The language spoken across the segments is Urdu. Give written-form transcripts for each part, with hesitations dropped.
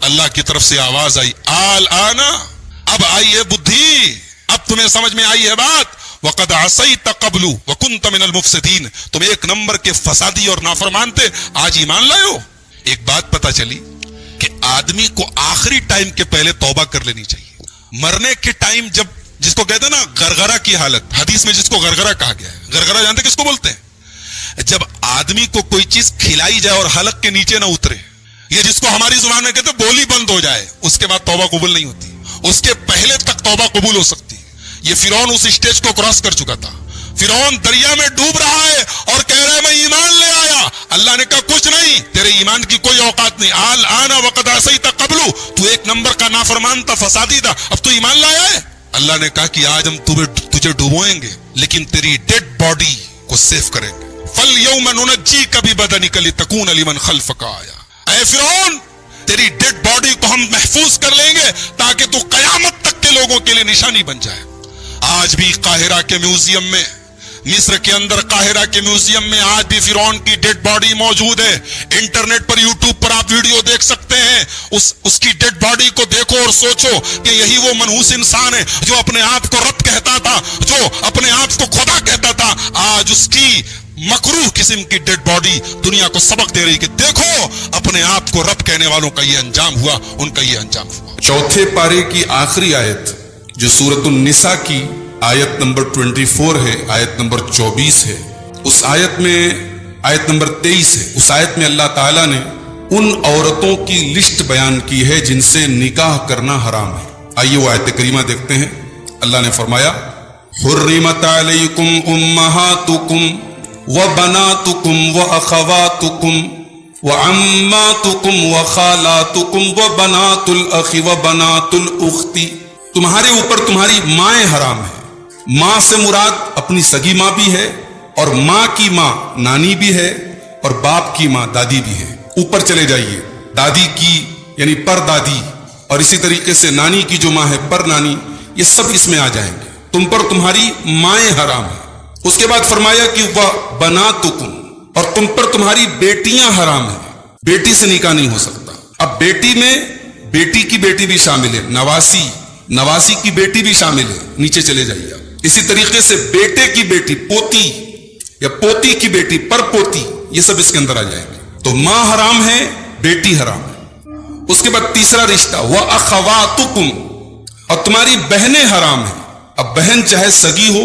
اللہ کی طرف سے آواز آئی آنا، اب آئی ہے بدھی، اب تمہیں سمجھ میں آئی ہے بات. وَقَدْ عَصَيْتَ قَبْلُ وَكُنْتَ مِنَ الْمُفْسِدِينَ، تم ایک نمبر کے فسادی اور نافرمان تھے، آج ایمان لائے ہو. ایک بات پتا چلی کہ آدمی کو آخری ٹائم کے پہلے توبہ کر لینی چاہیے. مرنے کے ٹائم جب، جس کو کہتے ہیں نا گرگرہ کی حالت، حدیث میں جس کو گرگرہ کہا گیا ہے، گرگرہ جانتے کس کو بولتے ہیں؟ جب آدمی کو کوئی چیز کھلائی جائے اور حلق کے نیچے نہ اترے، یہ جس کو ہماری زبان میں کہتے ہیں بولی بند ہو جائے، اس کے بعد توبہ قبول نہیں ہوتی. اس کے پہلے تک توبہ قبول ہو سکتی. یہ فرعون اس اسٹیج کو کراس کر چکا تھا. فرعون دریا میں ڈوب رہا ہے اور کہہ رہا ہے میں ایمان لے آیا. اللہ نے کہا کچھ نہیں، تیرے ایمان کی کوئی اوقات نہیں. آنا وقد عصیت قبل، تو ایک نمبر کا نافرمان تھا، فسادی تھا، اب تو ایمان لایا ہے. اللہ نے کہا کہ آج ہم تجھے ڈوبوئیں گے لیکن تیری ڈیڈ باڈی کو سیف کریں گے. فَالْيَوْمَ نُنَجِّيكَ بِبَدَنِكَ لِتَكُونَ لِمَنْ خَلْفَكَ آیَةً. اے فرعون، تیری ڈیڈ باڈی کو ہم محفوظ کر لیں گے تاکہ تو قیامت تک کے لوگوں کے لیے نشانی بن جائے. آج بھی قاہرہ کے میوزیم میں، مصر کے اندر قاہرہ کے میوزیم میں آج بھی فرعون کی ڈیڈ باڈی موجود ہے. انٹرنیٹ پر، یوٹیوب پر آپ ویڈیو دیکھ سکتے ہیں. اس کی ڈیڈ باڈی کو دیکھو اور سوچو کہ یہی وہ منحوس انسان ہے جو اپنے آپ کو رب کہتا تھا، جو اپنے آپ کو خدا کہتا تھا. آج اس کی مکروہ قسم کی ڈیڈ باڈی دنیا کو سبق دے رہی کہ دیکھو اپنے آپ کو رب کہنے والوں کا یہ انجام ہوا، ان کا یہ انجام ہوا. چوتھے پارے کی آخری آیت جو سورۃ النساء کی آیت نمبر 24 ہے، آیت نمبر 24 ہے، اس آیت میں آیت نمبر 23 ہے. اس آیت میں اللہ تعالیٰ نے ان عورتوں کی لسٹ بیان کی ہے جن سے نکاح کرنا حرام ہے. آئیے وہ آیت کریمہ دیکھتے ہیں. اللہ نے فرمایا حرمت علیکم امہاتکم وبناتکم واخواتکم وعماتکم وخالاتکم وبنات الاخ وبنات الاخت. تمہارے اوپر تمہاری مائیں حرام ہیں. ماں سے مراد اپنی سگی ماں بھی ہے، اور ماں کی ماں نانی بھی ہے، اور باپ کی ماں دادی بھی ہے. اوپر چلے جائیے، دادی کی یعنی پر دادی، اور اسی طریقے سے نانی کی جو ماں ہے پر نانی، یہ سب اس میں آ جائیں گے. تم پر تمہاری مائیں حرام ہیں. اس کے بعد فرمایا کہ وَبَنَاتُكُمْ، اور تم پر تمہاری بیٹیاں حرام ہیں. بیٹی سے نکاح نہیں ہو سکتا. اب بیٹی میں بیٹی کی بیٹی بھی شامل ہے، نواسی کی بیٹی بھی شامل ہے. نیچے چلے جائیے. اسی طریقے سے بیٹے کی بیٹی، پوتی یا پوتی کی بیٹی، پر پوتی، یہ سب اس کے اندر آ جائیں گے. تو ماں حرام ہے، بیٹی حرام ہے. اس کے بعد تیسرا رشتہ وَأَخَوَاتُكُمْ، اور تمہاری بہنیں حرام ہیں. اب بہن چاہے سگی ہو،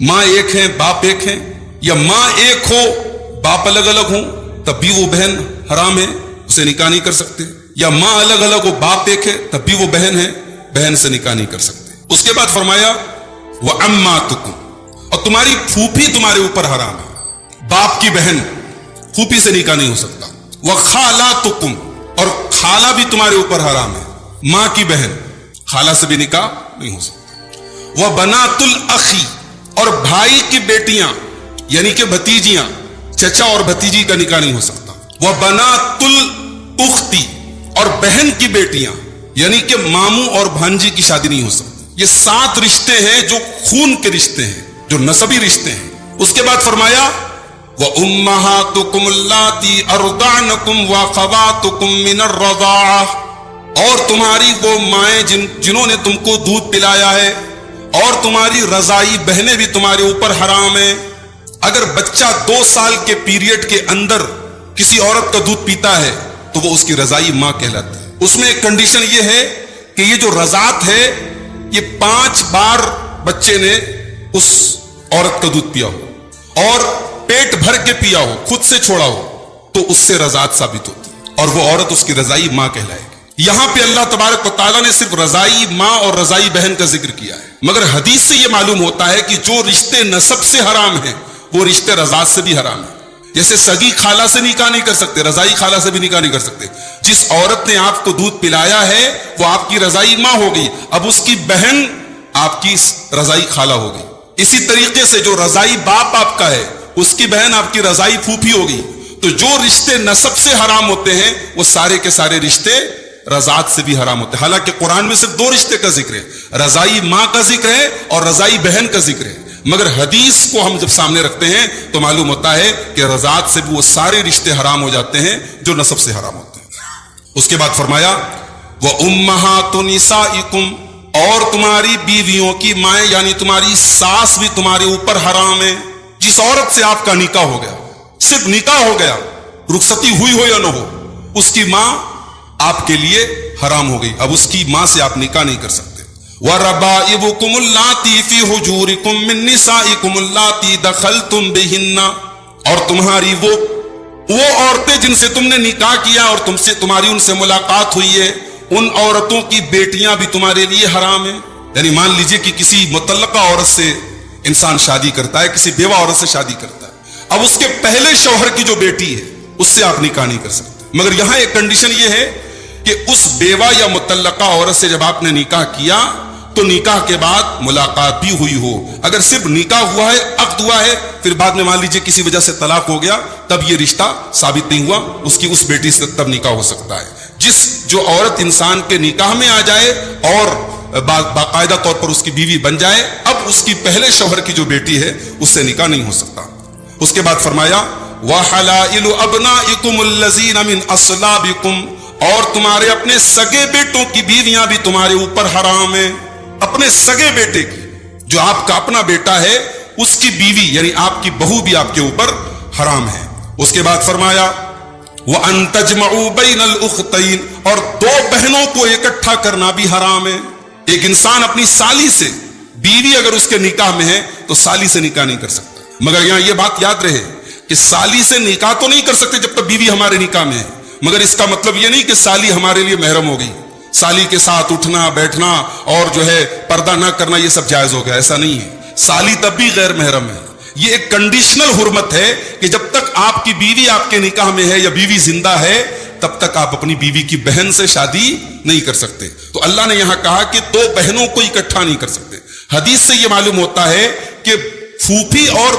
ماں ایک ہے باپ ایک ہے، یا ماں ایک ہو باپ الگ الگ ہوں، تب بھی وہ بہن حرام ہے، اسے نکاح نہیں کر سکتے. یا ماں الگ الگ ہو باپ ایک ہے، تب بھی وہ بہن ہے، بہن سے نکاح نہیں کر سکتے. اس کے بعد فرمایا وَعَمَّاتُكُمْ، اور تمہاری پھوپھی تمہارے اوپر حرام ہے. باپ کی بہن، پھوپھی سے نکاح نہیں ہو سکتا. وَخَالَاتُكُمْ، اور خالہ بھی تمہارے اوپر حرام ہے. ماں کی بہن، خالہ سے بھی نکاح نہیں ہو سکتا. وَبَنَاتُ الْأَخِ، اور بھائی کی بیٹیاں یعنی کہ بھتیجیاں، چچا اور بھتیجی کا نکاح نہیں ہو سکتا. وَبَنَاتُ الْأُخْتِ، اور بہن کی بیٹیاں یعنی کہ ماموں اور بھانجی کی شادی نہیں ہو سکتی. یہ 7 رشتے ہیں جو خون کے رشتے ہیں، جو نسبی رشتے ہیں. اس کے بعد فرمایا وَأُمَّهَاتُكُمُ اللَّاتِي أَرْضَعْنَكُمْ وَأَخَوَاتُكُمْ مِنَ الرَّضَاعَةِ، اور تمہاری وہ مائیں جنہوں نے تم کو دودھ پلایا ہے، اور تمہاری رضائی بہنیں بھی تمہارے اوپر حرام ہیں. اگر بچہ 2 سال کے پیریڈ کے اندر کسی عورت کا دودھ پیتا ہے تو وہ اس کی رضائی ماں کہلاتی ہے. اس میں ایک کنڈیشن یہ ہے کہ یہ جو رضاعت ہے یہ 5 بار بچے نے اس عورت کا دودھ پیا ہو اور پیٹ بھر کے پیا ہو، خود سے چھوڑا ہو، تو اس سے رضاعت ثابت ہوتی ہے اور وہ عورت اس کی رضائی ماں کہلائے گی. یہاں پہ اللہ تبارک و تعالیٰ نے صرف رضائی ماں اور رضائی بہن کا ذکر کیا ہے، مگر حدیث سے یہ معلوم ہوتا ہے کہ جو رشتے نسب سے حرام ہیں وہ رشتے رضاعت سے بھی حرام ہیں. جیسے سگی خالہ سے نکاح نہیں کر سکتے، رضائی خالہ سے بھی نکاح نہیں کر سکتے. جس عورت نے آپ کو دودھ پلایا ہے وہ آپ کی رضائی ماں ہو گئی، اب اس کی بہن آپ کی رضائی خالہ ہو گئی. اسی طریقے سے جو رضائی باپ آپ کا ہے اس کی بہن آپ کی رضائی پھوپھی ہو گئی. تو جو رشتے نسب سے حرام ہوتے ہیں وہ سارے کے سارے رشتے رضاعت سے بھی حرام ہوتے ہیں. حالانکہ قرآن میں صرف 2 رشتے کا ذکر ہے، رضائی ماں کا ذکر ہے اور رضائی بہن کا ذکر ہے. مگر حدیث کو ہم جب سامنے رکھتے ہیں تو معلوم ہوتا ہے کہ رضاعت سے بھی وہ سارے رشتے حرام ہو جاتے ہیں جو نسب سے حرام ہوتے ہیں. اس کے بعد فرمایا وَأُمَّهَاتُ نِسَائِكُمْ، اور تمہاری بیویوں کی مائیں یعنی تمہاری ساس بھی تمہارے اوپر حرام ہے. جس عورت سے آپ کا نکاح ہو گیا، صرف نکاح ہو گیا، رخصتی ہوئی ہو یا نہ ہو، اس کی ماں آپ کے لیے حرام ہو گئی. اب اس کی ماں سے آپ نکاح نہیں کر سکتے. وَرَبَائِبُكُمُ اللَّاتِي فِي حُجُورِكُم مِّن نِّسَائِكُمُ اللَّاتِي دَخَلْتُم بِهِنَّ، اور تمہاری وہ عورتیں جن سے تم نے نکاح کیا اور تمہاری ان سے ملاقات ہوئی ہے، ان عورتوں کی بیٹیاں بھی تمہارے لیے حرام ہیں. یعنی مان لیجئے کہ کسی مطلقہ عورت سے انسان شادی کرتا ہے، کسی بیوہ عورت سے شادی کرتا ہے، اب اس کے پہلے شوہر کی جو بیٹی ہے اس سے آپ نکاح نہیں کر سکتے. مگر یہاں ایک کنڈیشن یہ ہے کہ اس بیوہ یا مطلقہ عورت سے جب آپ نے نکاح کیا تو نکاح کے بعد ملاقات بھی ہوئی ہو. اگر صرف نکاح ہوا ہے، عقد ہوا ہے، پھر بعد میں مان لیجئے کسی وجہ سے طلاق ہو گیا، تب یہ رشتہ ثابت نہیں ہوا، اس بیٹی سے تب نکاح ہو سکتا ہے. جو عورت انسان کے نکاح میں آ جائے اور باقاعدہ طور پر اس کی بیوی بن جائے، اب اس کی پہلے شوہر کی جو بیٹی ہے اس سے نکاح نہیں ہو سکتا. اس کے بعد فرمایا وَحَلَائِلُ أَبْنَائِكُمُ الَّذِينَ مِنْ أَصْلَابِكُمْ، اور تمہارے اپنے سگے بیٹوں کی بیویاں بھی تمہارے اوپر حرام ہیں. اپنے سگے بیٹے کی، جو آپ کا اپنا بیٹا ہے، اس کی بیوی یعنی آپ کی بہو بھی آپ کے اوپر حرام ہے. اس کے بعد فرمایا وَأَن تَجْمَعُوا بَيْنَ الْأُخْتَيْنِ، اور دو بہنوں کو اکٹھا کرنا بھی حرام ہے. ایک انسان اپنی سالی سے، بیوی اگر اس کے نکاح میں ہے تو سالی سے نکاح نہیں کر سکتا. مگر یہاں یہ بات یاد رہے کہ سالی سے نکاح تو نہیں کر سکتے جب تک بیوی ہمارے نکاح میں ہے، مگر اس کا مطلب یہ نہیں کہ سالی ہمارے لیے محرم ہو گئی. سالی کے ساتھ اٹھنا بیٹھنا اور جو ہے پردہ نہ کرنا یہ سب جائز ہو گیا، ایسا نہیں ہے. سالی تب بھی غیر محرم ہے. یہ ایک کنڈیشنل حرمت ہے کہ جب تک آپ کی بیوی آپ کے نکاح میں ہے یا بیوی زندہ ہے تب تک آپ اپنی بیوی کی بہن سے شادی نہیں کر سکتے. تو اللہ نے یہاں کہا کہ دو بہنوں کو اکٹھا نہیں کر سکتے. حدیث سے یہ معلوم ہوتا ہے کہ پھوپھی اور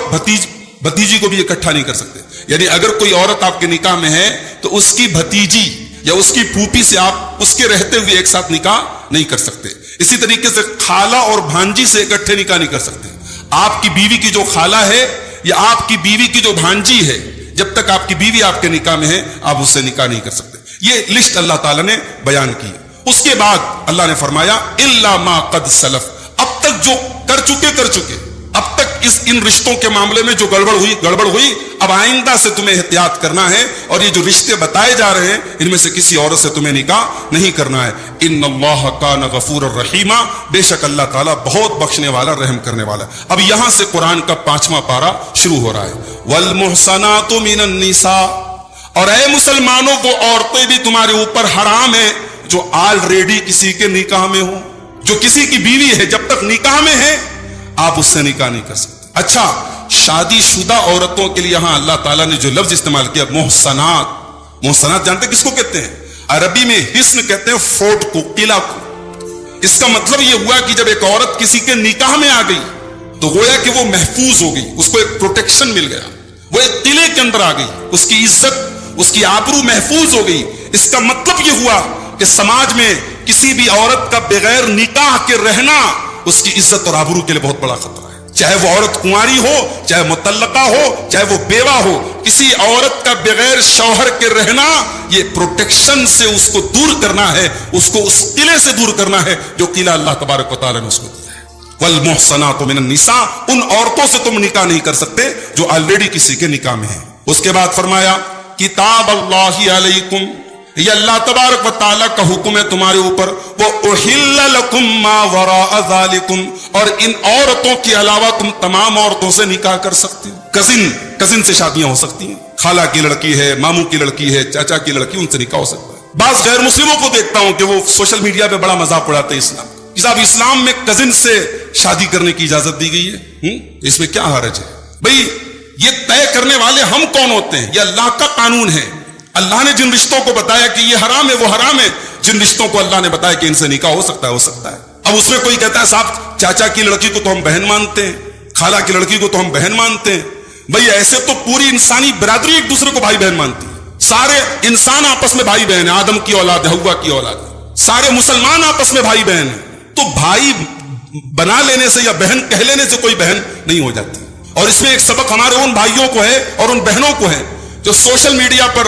بھتیجی کو بھی اکٹھا نہیں کر سکتے. یعنی اگر کوئی عورت آپ کے نکاح میں ہے تو اس کی بھتیجی یا اس کی پھوپھی سے آپ اس کے رہتے ہوئے ایک ساتھ نکاح نہیں کر سکتے. اسی طریقے سے خالہ اور بھانجی سے اکٹھے نکاح نہیں کر سکتے. آپ کی بیوی کی جو خالہ ہے یا آپ کی بیوی کی جو بھانجی ہے، جب تک آپ کی بیوی آپ کے نکاح میں ہے آپ اس سے نکاح نہیں کر سکتے. یہ لسٹ اللہ تعالیٰ نے بیان کی. اس کے بعد اللہ نے فرمایا الا ما قد سلف، اب تک جو کر چکے اب تک ان رشتوں کے معاملے میں جو گڑبڑ ہوئی اب آئندہ سے تمہیں احتیاط کرنا ہے. اور یہ جو رشتے بتائے جا رہے ہیں ان میں سے کسی عورت سے تمہیں نکاح نہیں کرنا ہے. ان اللہ کان غفور الرحیم، بے شک اللہ تعالیٰ بہت بخشنے والا رحم کرنے والا. اب یہاں سے قرآن کا 5واں پارہ شروع ہو رہا ہے. والمحصنات من النساء، اور اے مسلمانوں وہ عورتیں بھی تمہارے اوپر حرام ہیں جو آلریڈی کسی کے نکاح میں ہوں. جو کسی کی بیوی ہے جب تک نکاح میں ہے آپ اس سے نکاح نہیں کر سکتے. اچھا، شادی شدہ عورتوں کے لیے یہاں اللہ تعالیٰ نے جو لفظ استعمال کیا محصنات جانتے کس کو کہتے ہیں؟ عربی میں حسن کہتے ہیں فورٹ کو، قلعہ کو. اس کا مطلب یہ ہوا کہ جب ایک عورت کسی کے نکاح میں آ گئی تو گویا کہ وہ محفوظ ہو گئی، اس کو ایک پروٹیکشن مل گیا، وہ ایک قلعے کے اندر آ گئی، اس کی عزت اس کی آبرو محفوظ ہو گئی. اس کا مطلب یہ ہوا کہ سماج میں کسی بھی عورت کا بغیر نکاح کے رہنا اس کی عزت اور آبرو کے لیے بہت بڑا خطرہ ہے. چاہے وہ عورت کنواری ہو، چاہے مطلقہ ہو، چاہے وہ بیوہ ہو، کسی عورت کا بغیر شوہر کے رہنا یہ پروٹیکشن سے اس کو دور کرنا ہے، اس کو اس قلعے سے دور کرنا ہے جو قلعہ اللہ تبارک و تعالیٰ نے اس کو دیا ہے. والمحصنات من النساء، ان عورتوں سے تم نکاح نہیں کر سکتے جو آلریڈی کسی کے نکاح میں ہیں. اس کے بعد فرمایا کتاب اللہ علیکم، یہ اللہ تبارک و تعالیٰ کا حکم ہے تمہارے اوپر. وَأُحِلَّ لَكُمْ مَا وَرَاءَ ذَلِكُمْ، اور ان عورتوں کے علاوہ تم تمام عورتوں سے نکاح کر سکتے ہو. کزن سے شادیاں ہو سکتی ہیں، خالہ کی لڑکی ہے، ماموں کی لڑکی ہے، چاچا کی لڑکی، ان سے نکاح ہو سکتا ہے. بعض غیر مسلموں کو دیکھتا ہوں کہ وہ سوشل میڈیا پہ بڑا مذاق اڑاتے ہیں اسلام. صاحب اسلام میں کزن سے شادی کرنے کی اجازت دی گئی ہے، اس میں کیا حرج ہے؟ بھئی یہ طے کرنے والے ہم کون ہوتے ہیں؟ یہ اللہ کا قانون ہے. اللہ نے جن رشتوں کو بتایا کہ یہ حرام ہے وہ حرام ہے، جن رشتوں کو اللہ نے بتایا کہ ان سے نکاح ہو سکتا ہے. اب اس میں کوئی کہتا ہے صاحب چاچا کی لڑکی کو تو ہم بہن مانتے ہیں، خالہ کی لڑکی کو تو ہم بہن مانتے ہیں. بھئی ایسے تو پوری انسانی برادری ایک دوسرے کو بھائی بہن مانتی ہے. سارے انسان آپس میں بھائی بہن ہیں، آدم کی اولاد ہے، حوا کی اولاد ہے. سارے مسلمان آپس میں بھائی بہن ہیں. تو بھائی بنا لینے سے یا بہن کہہ لینے سے کوئی بہن نہیں ہو جاتی. اور اس میں ایک سبق ہمارے ان بھائیوں کو ہے اور ان بہنوں کو ہے جو سوشل میڈیا پر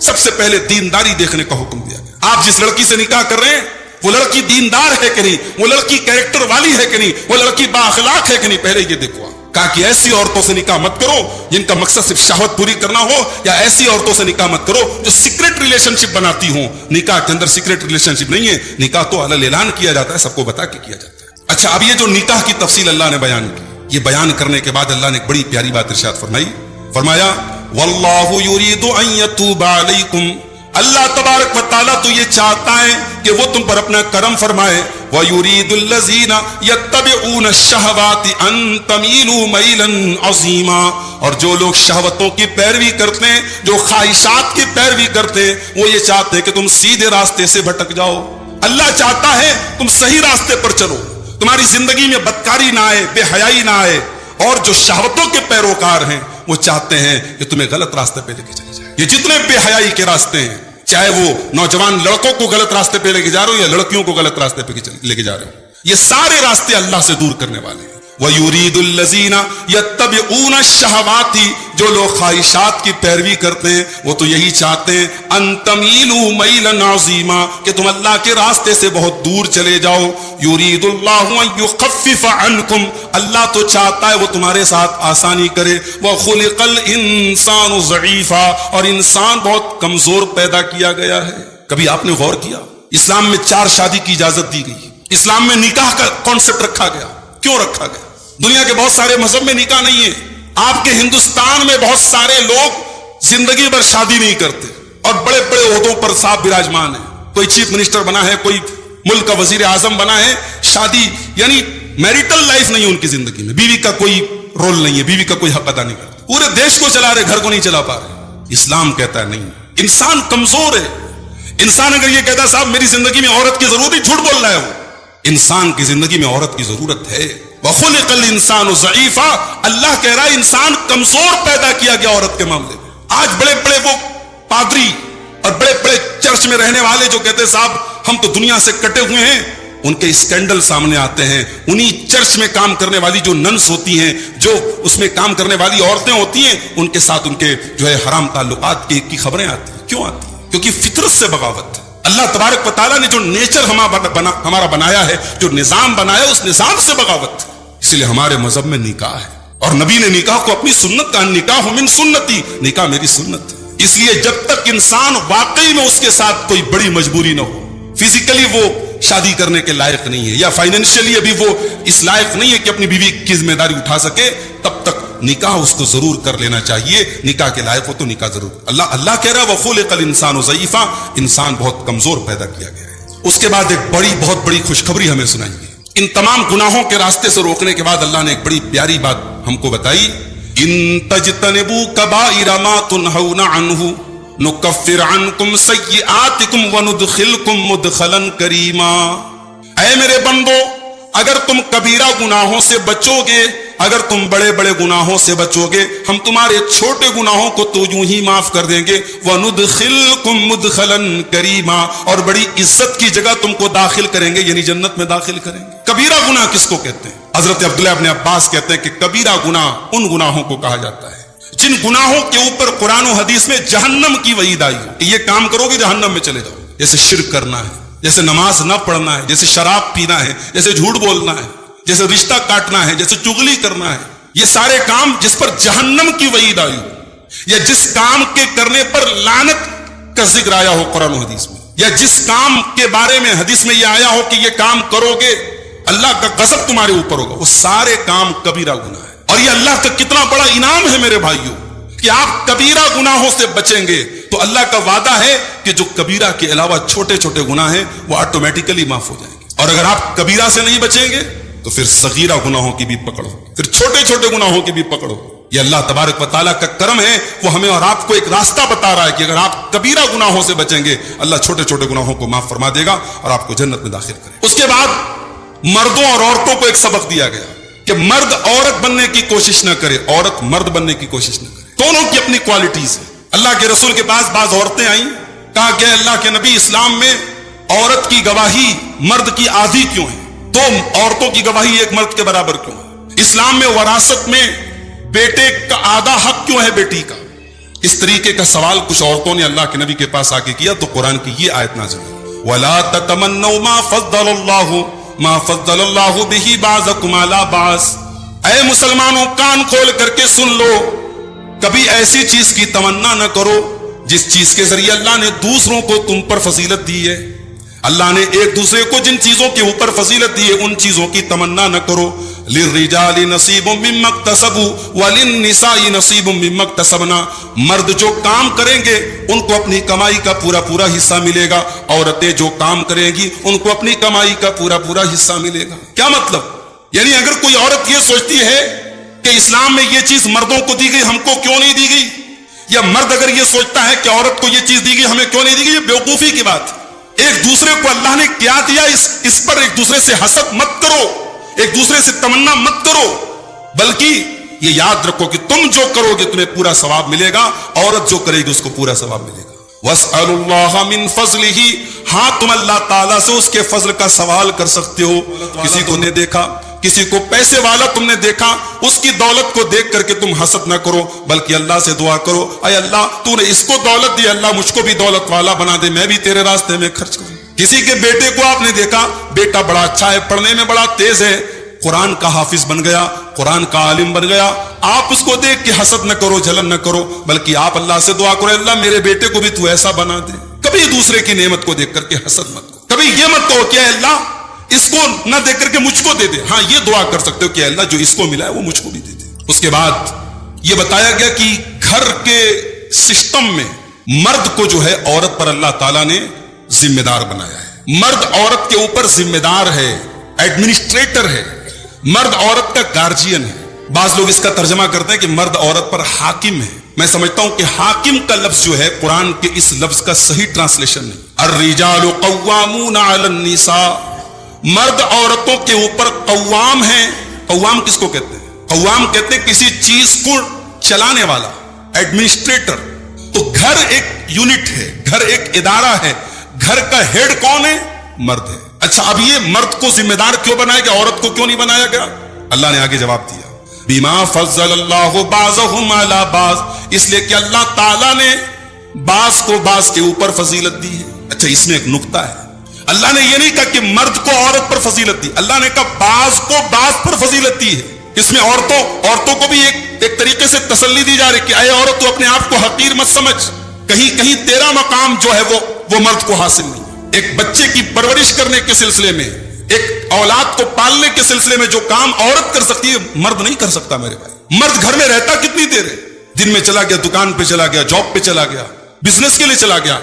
سب سے پہلے دینداری دیکھنے کا حکم دیا گیا. آپ جس لڑکی سے نکاح کر رہے ہیں وہ لڑکی دیندار ہے کہ نہیں, وہ لڑکی کیریکٹر والی ہے کہ نہیں, وہ لڑکی بااخلاق ہے کہ نہیں, پہلے یہ دیکھو. کہا کہ ایسی عورتوں سے نکاح مت کرو جن کا مقصد صرف شہوت پوری کرنا ہو, یا ایسی عورتوں سے نکاح مت کرو جو سیکرٹ ریلیشن شپ بناتی ہوں. نکاح کے اندر سیکرٹ ریلیشن شپ نہیں ہے, نکاح تو علل اعلان کیا جاتا ہے, سب کو بتا کے کیا جاتا ہے. اچھا, اب یہ جو نکاح کی تفصیل اللہ نے بیان کی, یہ بیان کرنے کے بعد اللہ نے ایک بڑی پیاری بات ارشاد فرمائی. فرمایا واللہ یرید ان یتوب علیکم, اللہ تبارک و تعالیٰ تو یہ چاہتا ہے کہ وہ تم پر اپنا کرم فرمائے. وَيُرِيدُ الَّذِينَ يَتَّبِعُونَ الشَّهَوَاتِ أَن تَمِيلُوا مَيْلًا عَظِيمًا, اور جو لوگ شہوتوں کی پیروی کرتے ہیں, جو خواہشات کی پیروی کرتے ہیں, وہ یہ چاہتے ہیں کہ تم سیدھے راستے سے بھٹک جاؤ. اللہ چاہتا ہے تم صحیح راستے پر چلو, تمہاری زندگی میں بدکاری نہ آئے, بے حیائی نہ آئے. اور جو شہوتوں کے پیروکار ہیں وہ چاہتے ہیں کہ تمہیں غلط راستے پہ لے کے چلے جائے. یہ جتنے بے حیائی کے راستے ہیں, چاہے وہ نوجوان لڑکوں کو غلط راستے پہ لے کے جا رہے ہو یا لڑکیوں کو غلط راستے پہ لے کے جا رہے ہو, یہ سارے راستے اللہ سے دور کرنے والے ہیں. وَيُرِيدُ الَّذِينَ يَتَّبِعُونَ الشَّهَوَاتِ, جو لوگ خواہشات کی پیروی کرتے ہیں وہ تو یہی چاہتے ہیں أَن تَمِيلُوا مَيْلًا عَظِيمًا, کہ تم اللہ کے راستے سے بہت دور چلے جاؤ. يُرِيدُ اللَّهُ أَن يُخَفِّفَ عَنْكُمْ, اللہ تو چاہتا ہے وہ تمہارے ساتھ آسانی کرے. وَخُلِقَ الْإِنسَانُ ضَعِيفًا, اور انسان بہت کمزور پیدا کیا گیا ہے. کبھی آپ نے غور کیا اسلام میں 4 شادی کی اجازت دی گئی, اسلام میں نکاح کا کانسیپٹ رکھا گیا, کیوں رکھا گیا؟ دنیا کے بہت سارے مذہب میں نکاح نہیں ہے. آپ کے ہندوستان میں بہت سارے لوگ زندگی بھر شادی نہیں کرتے اور بڑے بڑے عہدوں پر صاحب براجمان ہیں. کوئی چیف منسٹر بنا ہے, کوئی ملک کا وزیر اعظم بنا ہے, شادی یعنی میریٹل لائف نہیں ان کی زندگی میں, بیوی کا کوئی رول نہیں ہے, بیوی کا کوئی حق ادا نہیں کرتا, پورے دیش کو چلا رہے, گھر کو نہیں چلا پا رہے. اسلام کہتا ہے نہیں, انسان کمزور ہے. انسان اگر یہ کہتا ہے صاحب میری زندگی میں عورت کی ضرورت, جھوٹ بول رہا ہے وہ. انسان کی زندگی میں عورت کی ضرورت ہے. وَخُلِقَ الْإِنسَانُ ضَعِيفًا, اللہ کہہ رہا ہے انسان کمزور پیدا کیا گیا عورت کے معاملے میں. آج بڑے بڑے وہ پادری اور بڑے بڑے چرچ میں رہنے والے جو کہتے ہیں صاحب ہم تو دنیا سے کٹے ہوئے ہیں, ان کے اسکینڈل سامنے آتے ہیں. انہی چرچ میں کام کرنے والی جو ننس ہوتی ہیں, جو اس میں کام کرنے والی عورتیں ہوتی ہیں, ان کے ساتھ ان کے جو ہے حرام تعلقات کی خبریں آتی ہیں. کیوں آتی ہیں؟ کیونکہ فطرت سے بغاوت ہے. اللہ تبارک و تعالیٰ نے جو نیچر ہمارا بنایا ہے, جو نظام بنایا ہے, اس نظام سے بغاوت ہے. اس لیے ہمارے مذہب میں نکاح ہے, اور نبی نے نکاح کو اپنی سنت کا, نکاح من سنتی, نکاح میری سنت ہے. اس لیے جب تک انسان واقعی میں اس کے ساتھ کوئی بڑی مجبوری نہ ہو, فزیکلی وہ شادی کرنے کے لائق نہیں ہے یا فائنینشلی ابھی وہ اس لائق نہیں ہے کہ اپنی بیوی کی ذمہ داری اٹھا سکے, تب تک نکاح اس کو ضرور کر لینا چاہیے. نکاح کے لائق ہو تو نکاح ضرور. اللہ کہہ رہا ہے وَخُلِقَ الْإِنسَانُ ضَعِيفًا, انسان بہت کمزور پیدا کیا گیا ہے. اس کے بعد ایک بہت بڑی خوشخبری ہمیں سنائی گئی. ان تمام گناہوں کے راستے سے روکنے کے بعد اللہ نے ایک بڑی پیاری بات ہم کو بتائی. ان تجتنبوا کبائر ما تنہون عنہ نکفر عنکم سیئاتکم وندخلکم مدخلا کریما. اے میرے بندو, اگر تم کبیرہ گناہوں سے بچو گے, اگر تم بڑے بڑے گناہوں سے بچو گے, ہم تمہارے چھوٹے گناہوں کو تو یوں ہی معاف کر دیں گے. وَنُدْخِلْكُمْ مُدْخَلًا كَرِيمًا, اور بڑی عزت کی جگہ تم کو داخل کریں گے, یعنی جنت میں داخل کریں گے. کبیرہ گناہ کس کو کہتے ہیں؟ حضرت عبداللہ ابن عباس کہتے ہیں کہ کبیرہ گناہ ان گناہوں کو کہا جاتا ہے جن گناہوں کے اوپر قرآن و حدیث میں جہنم کی وعید آئی ہو کہ یہ کام کرو گے جہنم میں چلے جاؤ. جیسے شرک کرنا ہے, جیسے نماز نہ پڑھنا ہے, جیسے شراب پینا ہے, جیسے جھوٹ بولنا ہے, جیسے رشتہ کاٹنا ہے, جیسے چغلی کرنا ہے. یہ سارے کام جس پر جہنم کی وعید آئی ہو, یا جس کام کے کرنے پر لعنت کا ذکر آیا ہو قرآن و حدیث میں, یا جس کام کے بارے میں حدیث میں یہ آیا ہو کہ یہ کام کرو گے اللہ کا غضب تمہارے اوپر ہوگا, وہ سارے کام کبیرہ گناہ ہے. اور یہ اللہ کا کتنا بڑا انعام ہے میرے بھائیوں کہ آپ کبیرہ گناہوں سے بچیں گے تو اللہ کا وعدہ ہے کہ جو کبیرہ کے علاوہ چھوٹے چھوٹے گناہ ہیں وہ آٹومیٹیکلی معاف ہو جائیں گے. اور اگر آپ کبیرہ سے نہیں بچیں گے تو پھر صغیرہ گناہوں کی بھی پکڑ ہو, پھر چھوٹے چھوٹے گناہوں کی بھی پکڑ ہو. یہ اللہ تبارک و تعالیٰ کا کرم ہے, وہ ہمیں اور آپ کو ایک راستہ بتا رہا ہے کہ اگر آپ کبیرہ گناہوں سے بچیں گے اللہ چھوٹے چھوٹے گناہوں کو معاف فرما دے گا اور آپ کو جنت میں داخل کرے. اس کے بعد مردوں اور عورتوں کو ایک سبق دیا گیا کہ مرد عورت بننے کی کوشش نہ کرے, عورت مرد بننے کی کوشش نہ کرے. دونوں کی اپنی کوالٹیز ہیں. اللہ کے رسول کے پاس بعض عورتیں آئیں, کہا کہ اللہ کے نبی اسلام میں عورت کی گواہی مرد کی آدھی کیوں ہے, 2 عورتوں کی گواہی ایک مرد کے برابر کیوں ہے؟ اسلام میں وراثت میں بیٹے کا آدھا حق کیوں ہے بیٹی کا, اس طریقے کا سوال کچھ عورتوں نے اللہ کے نبی کے پاس آ کے کیا تو قرآن کی یہ آیت نازل ہوئی وَلَا تَتَمَنَّوْا مَا فَضَّلَ اللَّهُ بِهِ بَعْضَكُمْ عَلَى بَعْضٍ اے مسلمانوں کان کھول کر کے سن لو، کبھی ایسی چیز کی تمنا نہ کرو جس چیز کے ذریعے اللہ نے دوسروں کو تم پر فضیلت دی ہے۔ اللہ نے ایک دوسرے کو جن چیزوں کے اوپر فضیلت دی ہے ان چیزوں کی تمنا نہ کرو۔ لِلرِّجَالِ نَصِيبٌ مِّمَّا اكْتَسَبُوا وَلِلنِّسَاءِ نَصِيبٌ مِّمَّا اكْتَسَبْنَا، مرد جو کام کریں گے ان کو اپنی کمائی کا پورا پورا حصہ ملے گا، عورتیں جو کام کریں گی ان کو اپنی کمائی کا پورا پورا حصہ ملے گا۔ کیا مطلب؟ یعنی اگر کوئی عورت یہ سوچتی ہے کہ اسلام میں یہ چیز مردوں کو دی گئی ہم کو کیوں نہیں دی گئی، یا مرد اگر یہ سوچتا ہے کہ عورت کو یہ چیز دی گئی ہمیں کیوں نہیں دی گئی، یہ بیوقوفی کی بات ہے۔ ایک دوسرے کو اللہ نے کیا دیا اس پر ایک دوسرے سے حسد مت کرو، ایک دوسرے سے تمنا مت کرو، بلکہ یہ یاد رکھو کہ تم جو کرو گے تمہیں پورا ثواب ملے گا، عورت جو کرے گی اس کو پورا ثواب ملے گا۔ وَاسْأَلُوا اللَّهَ مِن فَضْلِهِ، ہاں تم اللہ تعالیٰ سے اس کے فضل کا سوال کر سکتے ہو۔ کسی کو نے دیکھا، کسی کو پیسے والا تم نے دیکھا، اس کی دولت کو دیکھ کر کے تم حسد نہ کرو، بلکہ اللہ سے دعا کرو اے اللہ تو نے اس کو دولت دی، اللہ مجھ کو بھی دولت والا بنا دے، میں بھی تیرے راستے میں خرچ کروں۔ کسی کے بیٹے کو آپ نے دیکھا، بیٹا بڑا اچھا ہے، پڑھنے میں بڑا تیز ہے، قرآن کا حافظ بن گیا، قرآن کا عالم بن گیا، آپ اس کو دیکھ کے حسد نہ کرو، جلن نہ کرو، بلکہ آپ اللہ سے دعا کرو اللہ میرے بیٹے کو بھی تو ایسا بنا دے۔ کبھی دوسرے کی نعمت کو دیکھ کر کے حسد مت کرو، کبھی یہ مت کہو کہ اے اللہ اس کو نہ دیکھ کر کے مجھ کو دے دے، ہاں یہ دعا کر سکتے ہو کہ اللہ جو اس کو ملا ہے وہ مجھ کو بھی دے دے۔ اس کے بعد یہ بتایا گیا کہ گھر کے سسٹم میں مرد کو جو ہے عورت پر اللہ تعالیٰ نے ذمہ دار بنایا ہے، مرد عورت کے اوپر ذمہ دار ہے، ایڈمنسٹریٹر ہے، مرد عورت کا گارجین ہے۔ بعض لوگ اس کا ترجمہ کرتے ہیں کہ مرد عورت پر حاکم ہے، میں سمجھتا ہوں کہ حاکم کا لفظ جو ہے قرآن کے اس لفظ کا صحیح ٹرانسلیشن نہیں۔ الرجال قوامون علی النساء، مرد عورتوں کے اوپر قوام ہیں۔ قوام کس کو کہتے ہیں؟ قوام کہتے ہیں کسی چیز کو چلانے والا، ایڈمنسٹریٹر۔ تو گھر ایک یونٹ ہے، گھر ایک ادارہ ہے، گھر کا ہیڈ کون ہے؟ مرد ہے۔ اچھا اب یہ مرد کو ذمہ دار کیوں بنایا گیا، عورت کو کیوں نہیں بنایا گیا؟ اللہ نے آگے جواب دیا بما فضل اللہ بعضهم علی بعض، اس لیے کہ اللہ تعالیٰ نے بعض کو بعض کے اوپر فضیلت دی ہے۔ اچھا اس میں ایک نکتہ ہے، اللہ نے یہ نہیں کہا کہ مرد کو عورت پر فضیلت دی، اللہ نے کہا بعض کو بعض پر فضیلت دی ہے۔ اس میں عورتوں کو بھی ایک طریقے سے تسلی دی جا رہی کہ اے عورت تو اپنے آپ کو حقیر مت سمجھ، کہیں تیرا مقام جو ہے وہ مرد کو حاصل نہیں۔ ایک بچے کی پرورش کرنے کے سلسلے میں، ایک اولاد کو پالنے کے سلسلے میں جو کام عورت کر سکتی ہے مرد نہیں کر سکتا میرے بھائی۔ مرد گھر میں رہتا کتنی دیر ہے؟ دن میں چلا گیا، دکان پہ چلا گیا، جاب پہ چلا گیا، بزنس کے لیے چلا گیا،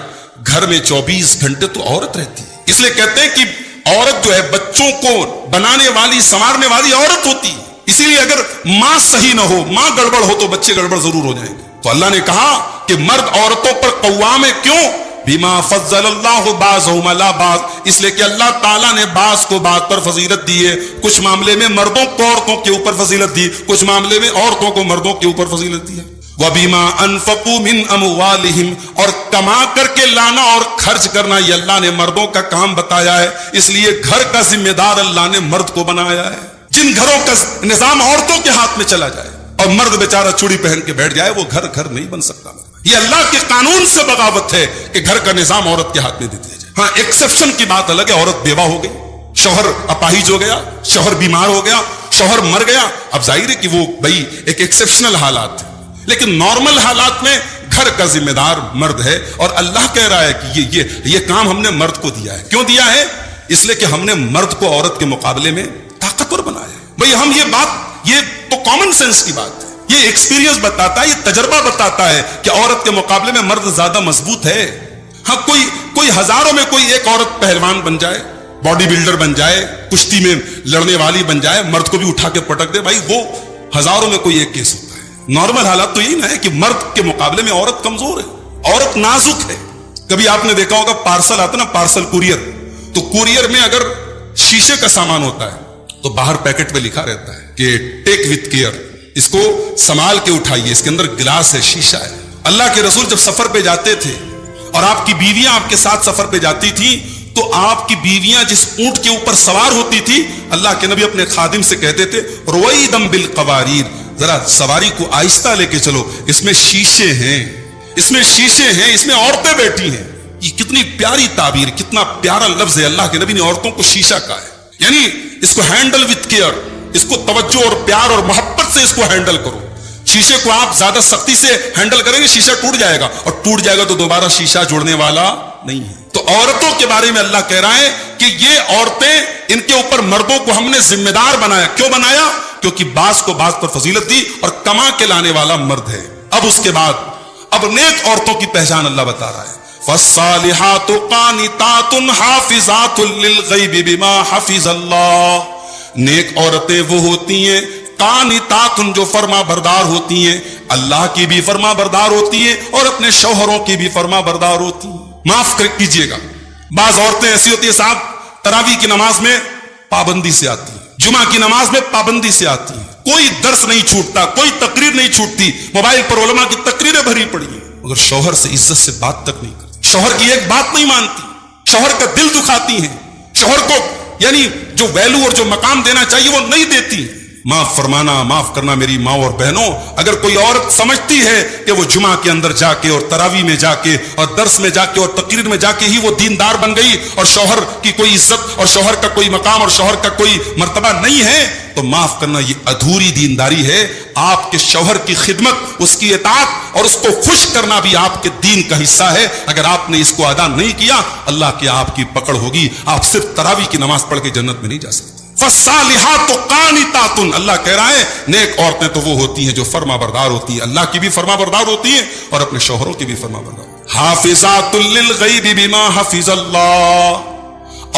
گھر میں 24 گھنٹے تو عورت رہتی ہے۔ اس لیے کہتے ہیں کہ عورت جو ہے بچوں کو بنانے والی، سنوارنے والی عورت ہوتی ہے۔ اسی لیے اگر ماں صحیح نہ ہو، ماں گڑبڑ ہو تو بچے گڑبڑ ضرور ہو جائیں گے۔ تو اللہ نے کہا کہ مرد عورتوں پر قوام ہے، کیوں؟ بما فضل اللہ بعضهم علی بعض، اس لیے کہ اللہ تعالیٰ نے بعض کو بعض پر فضیلت دی ہے۔ کچھ معاملے میں مردوں کو عورتوں کے اوپر فضیلت دی، کچھ معاملے میں عورتوں کو مردوں کے اوپر فضیلت دی ہے۔ وَبِمَا أَنفَقُوا مِنْ أَمْوَالِهِمْ، اور کما کر کے لانا اور خرچ کرنا یہ اللہ نے مردوں کا کام بتایا ہے، اس لیے گھر کا ذمہ دار اللہ نے مرد کو بنایا ہے۔ جن گھروں کا نظام عورتوں کے ہاتھ میں چلا جائے اور مرد بیچارہ چوڑی پہن کے بیٹھ جائے وہ گھر نہیں بن سکتا۔ یہ اللہ کے قانون سے بغاوت ہے کہ گھر کا نظام عورت کے ہاتھ میں دے دیا جائے۔ ہاں ایکسپشن کی بات الگ ہے، عورت بیوہ ہو گئی، شوہر اپاہج ہو گیا، شوہر بیمار ہو گیا، شوہر مر گیا، اب ظاہر ہے کہ وہ بھائی ایک ایکسپشنل حالات ہے، لیکن نارمل حالات میں گھر کا ذمہ دار مرد ہے۔ اور اللہ کہہ رہا ہے کہ یہ کام ہم نے مرد کو دیا ہے۔ کیوں دیا ہے؟ اس لیے کہ ہم نے مرد کو عورت کے مقابلے میں طاقتور بنایا ہے۔ بھائی ہم یہ تو کامن سینس کی بات ہے، یہ ایکسپیرینس بتاتا ہے، یہ تجربہ بتاتا ہے کہ عورت کے مقابلے میں مرد زیادہ مضبوط ہے۔ ہاں کوئی ہزاروں میں کوئی ایک عورت پہلوان بن جائے، باڈی بلڈر بن جائے، کشتی میں لڑنے والی بن جائے، مرد کو بھی اٹھا کے پٹک دے، بھائی وہ ہزاروں میں کوئی ایک کیس ہوتا ہے۔ نارمل حالات تو یہی نہ ہے کہ مرد کے مقابلے میں عورت کمزور ہے، عورت نازک ہے۔ کبھی آپ نے دیکھا ہوگا پارسل آتا نا، پارسل کوریئر، تو کوریئر میں اگر شیشے کا سامان ہوتا ہے تو باہر پیکٹ پہ لکھا رہتا ہے کہ ٹیک وتھ کیئر، اس کو سنبھال کے اٹھائیے، اس کے اندر گلاس ہے، شیشہ ہے۔ اللہ کے رسول جب سفر پہ جاتے تھے اور آپ کی بیویاں آپ کے ساتھ سفر پہ جاتی تھیں تو آپ کی بیویاں جس اونٹ کے اوپر سوار ہوتی تھی اللہ کے نبی اپنے خادم سے کہتے تھے رویدم بالقواریر، ذرا سواری کو آہستہ لے کے چلو، اس میں شیشے ہیں، اس میں شیشے ہیں، اس میں عورتیں بیٹھی ہیں. یہ کتنی پیاری تعبیر، کتنا پیارا لفظ ہے. اللہ کے نبی نے عورتوں کو شیشہ کہا ہے. یعنی اس کو ہینڈل وتھ کیئر، اس کو توجہ اور پیار اور محبت سے اس کو ہینڈل کرو. شیشے کو آپ زیادہ سختی سے ہینڈل کریں گے شیشہ ٹوٹ جائے گا، اور ٹوٹ جائے گا تو دوبارہ شیشہ جوڑنے والا نہیں ہے. تو عورتوں کے بارے میں اللہ کہہ رہا ہے کہ یہ عورتیں، ان کے اوپر مردوں کو ہم نے ذمہ دار بنایا. کیوں بنایا؟ کیونکہ بعض کو بعض پر فضیلت دی، اور کما کے لانے والا مرد ہے. اب اس کے بعد اب نیک عورتوں کی پہچان اللہ بتا رہا ہے. فالصالحات قانتات حافظات للغیب بما حفظ اللہ. نیک عورتیں وہ ہوتی ہیں قانتات، جو فرما بردار ہوتی ہیں، اللہ کی بھی فرما بردار ہوتی ہیں اور اپنے شوہروں کی بھی فرما بردار ہوتی ہیں. معاف کیجئے گا، بعض عورتیں ایسی ہوتی ہیں صاحب تراویح کی نماز میں پابندی سے آتی ہیں، جمعہ کی نماز میں پابندی سے آتی ہیں، کوئی درس نہیں چھوٹتا، کوئی تقریر نہیں چھوٹتی، موبائل پر علماء کی تقریریں بھری پڑی ہیں، مگر شوہر سے عزت سے بات تک نہیں کرتی، شوہر کی ایک بات نہیں مانتی، شوہر کا دل دکھاتی ہیں، شوہر کو یعنی جو ویلو اور جو مقام دینا چاہیے وہ نہیں دیتی. معاف فرمانا، معاف کرنا میری ماں اور بہنوں. اگر کوئی عورت سمجھتی ہے کہ وہ جمعہ کے اندر جا کے اور تراویح میں جا کے اور درس میں جا کے اور تقریر میں جا کے ہی وہ دیندار بن گئی اور شوہر کی کوئی عزت اور شوہر کا کوئی مقام اور شوہر کا کوئی مرتبہ نہیں ہے، تو معاف کرنا یہ ادھوری دینداری ہے. آپ کے شوہر کی خدمت، اس کی اطاعت اور اس کو خوش کرنا بھی آپ کے دین کا حصہ ہے. اگر آپ نے اس کو ادا نہیں کیا، اللہ کی آپ کی پکڑ ہوگی. آپ صرف تراویح کی نماز پڑھ کے جنت میں نہیں جا سکتے. فالصالحات قانتات، اللہ کہہ رہا ہے نیک عورتیں تو وہ ہوتی ہیں جو فرما بردار ہوتی ہیں، اللہ کی بھی فرما بردار ہوتی ہیں اور اپنے شوہروں کی بھی فرما بردار. حافظات للغیب بما حفظ اللہ،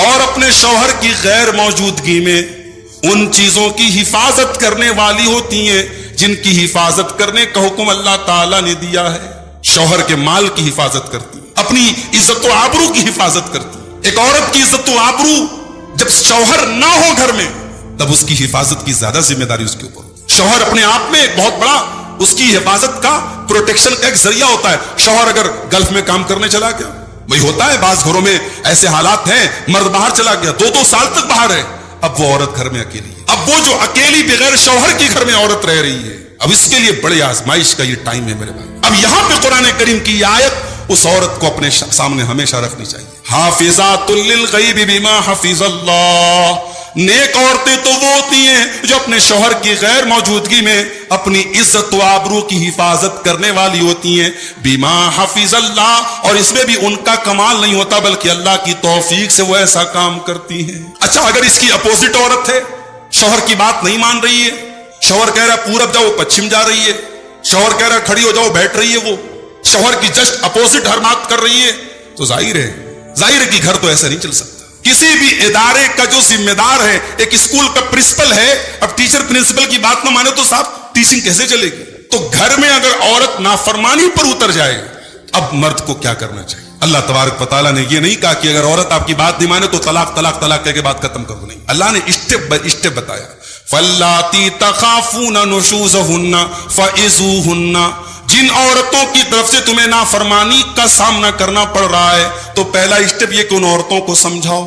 اور اپنے شوہر کی غیر موجودگی میں ان چیزوں کی حفاظت کرنے والی ہوتی ہیں جن کی حفاظت کرنے کا حکم اللہ تعالی نے دیا ہے. شوہر کے مال کی حفاظت کرتی، اپنی عزت و آبرو کی حفاظت کرتی. ایک عورت کی عزت و آبرو جب شوہر نہ ہو گھر میں، تب اس کی حفاظت کی زیادہ ذمہ داری اس کے اوپر. شوہر اپنے آپ میں ایک بہت بڑا اس کی حفاظت کا، پروٹیکشن کا ایک ذریعہ ہوتا ہے. شوہر اگر گلف میں کام کرنے چلا گیا، وہی ہوتا ہے بعض گھروں میں ایسے حالات ہیں، مرد باہر چلا گیا 2-2 سال تک باہر ہے، اب وہ عورت گھر میں اکیلی ہے. اب وہ جو اکیلی بغیر شوہر کی گھر میں عورت رہ رہی ہے، اب اس کے لیے بڑے آزمائش کا یہ ٹائم ہے میرے بھائی. اب یہاں پہ قرآن کریم کی یہ آیت اس عورت کو اپنے سامنے ہمیشہ رکھنی چاہیے. حافظات للغیب بما حفظ اللہ، نیک عورتیں تو وہ ہوتی ہیں جو اپنے شوہر کی غیر موجودگی میں اپنی عزت و آبرو کی حفاظت کرنے والی ہوتی ہیں. بما حفظ اللہ، اور اس میں بھی ان کا کمال نہیں ہوتا بلکہ اللہ کی توفیق سے وہ ایسا کام کرتی ہیں. اچھا، اگر اس کی اپوزٹ عورت ہے، شوہر کی بات نہیں مان رہی ہے، شوہر کہہ رہا پورب جاؤ پچھم جا رہی ہے، شوہر کہہ رہا کھڑی ہو جاؤ بیٹھ رہی ہے، وہ شوہر کی جسٹ اپوزٹ ہر بات کر رہی ہے، تو ظاہر ہے کہ گھر تو ایسا نہیں چل سکتا. کسی بھی ادارے کا جو ذمہ دار ہے، ایک اسکول کا پرنسپل ہے، اب ٹیچر پرنسپل کی بات نہ مانے تو صاحب ٹیچنگ کیسے چلے گی؟ تو گھر میں اگر عورت نافرمانی پر اتر جائے، اب مرد کو کیا کرنا چاہیے؟ اللہ تبارک و تعالیٰ نے یہ نہیں کہا کہ اگر عورت آپ کی بات نہیں مانے تو طلاق طلاق طلاق کہہ کے بات ختم کر دو، نہیں. اللہ نے اسٹیپ بائی اسٹیپ بتایا. فَاللَّاتِي تَخَافُونَ نُشُوزَهُنَّ فَعِظُوهُنَّ، جن عورتوں کی طرف سے تمہیں نافرمانی کا سامنا کرنا پڑ رہا ہے تو پہلا اسٹیپ یہ کہ ان عورتوں کو سمجھاؤ.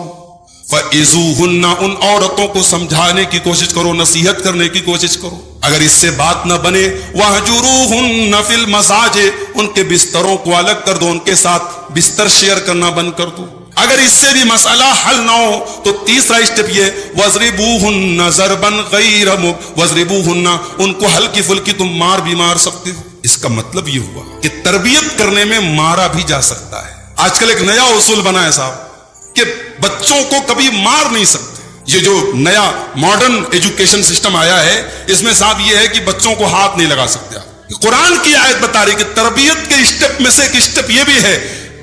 فَعِظُوهُنَّ، ان عورتوں کو سمجھانے کی کوشش کرو، نصیحت کرنے کی کوشش کرو. اگر اس سے بات نہ بنے، وَاهْجُرُوهُنَّ فِي الْمَضَاجِعِ، ان کے بستروں کو الگ کر دو، ان کے ساتھ بستر شیئر کرنا بند کر دو. اگر اس سے بھی مسئلہ حل نہ ہو تو تیسرا اسٹیپ یہ وَاضْرِبُوهُنَّ ضَرْبًا غَيْرَ وَاضْرِبُوهُنَّ، ان کو ہلکی پھلکی تم مار بھی مار سکتے ہو. اس کا مطلب یہ ہوا کہ تربیت کرنے میں مارا بھی جا سکتا ہے. آج کل ایک نیا اصول بنا ہے صاحب کہ بچوں کو کبھی مار نہیں سکتے. یہ جو نیا ماڈرن ایجوکیشن سسٹم آیا ہے، اس میں صاحب یہ ہے کہ بچوں کو ہاتھ نہیں لگا سکتے. قرآن کی آیت بتا رہی کہ تربیت کے اسٹیپ میں سے ایک اسٹیپ یہ بھی ہے.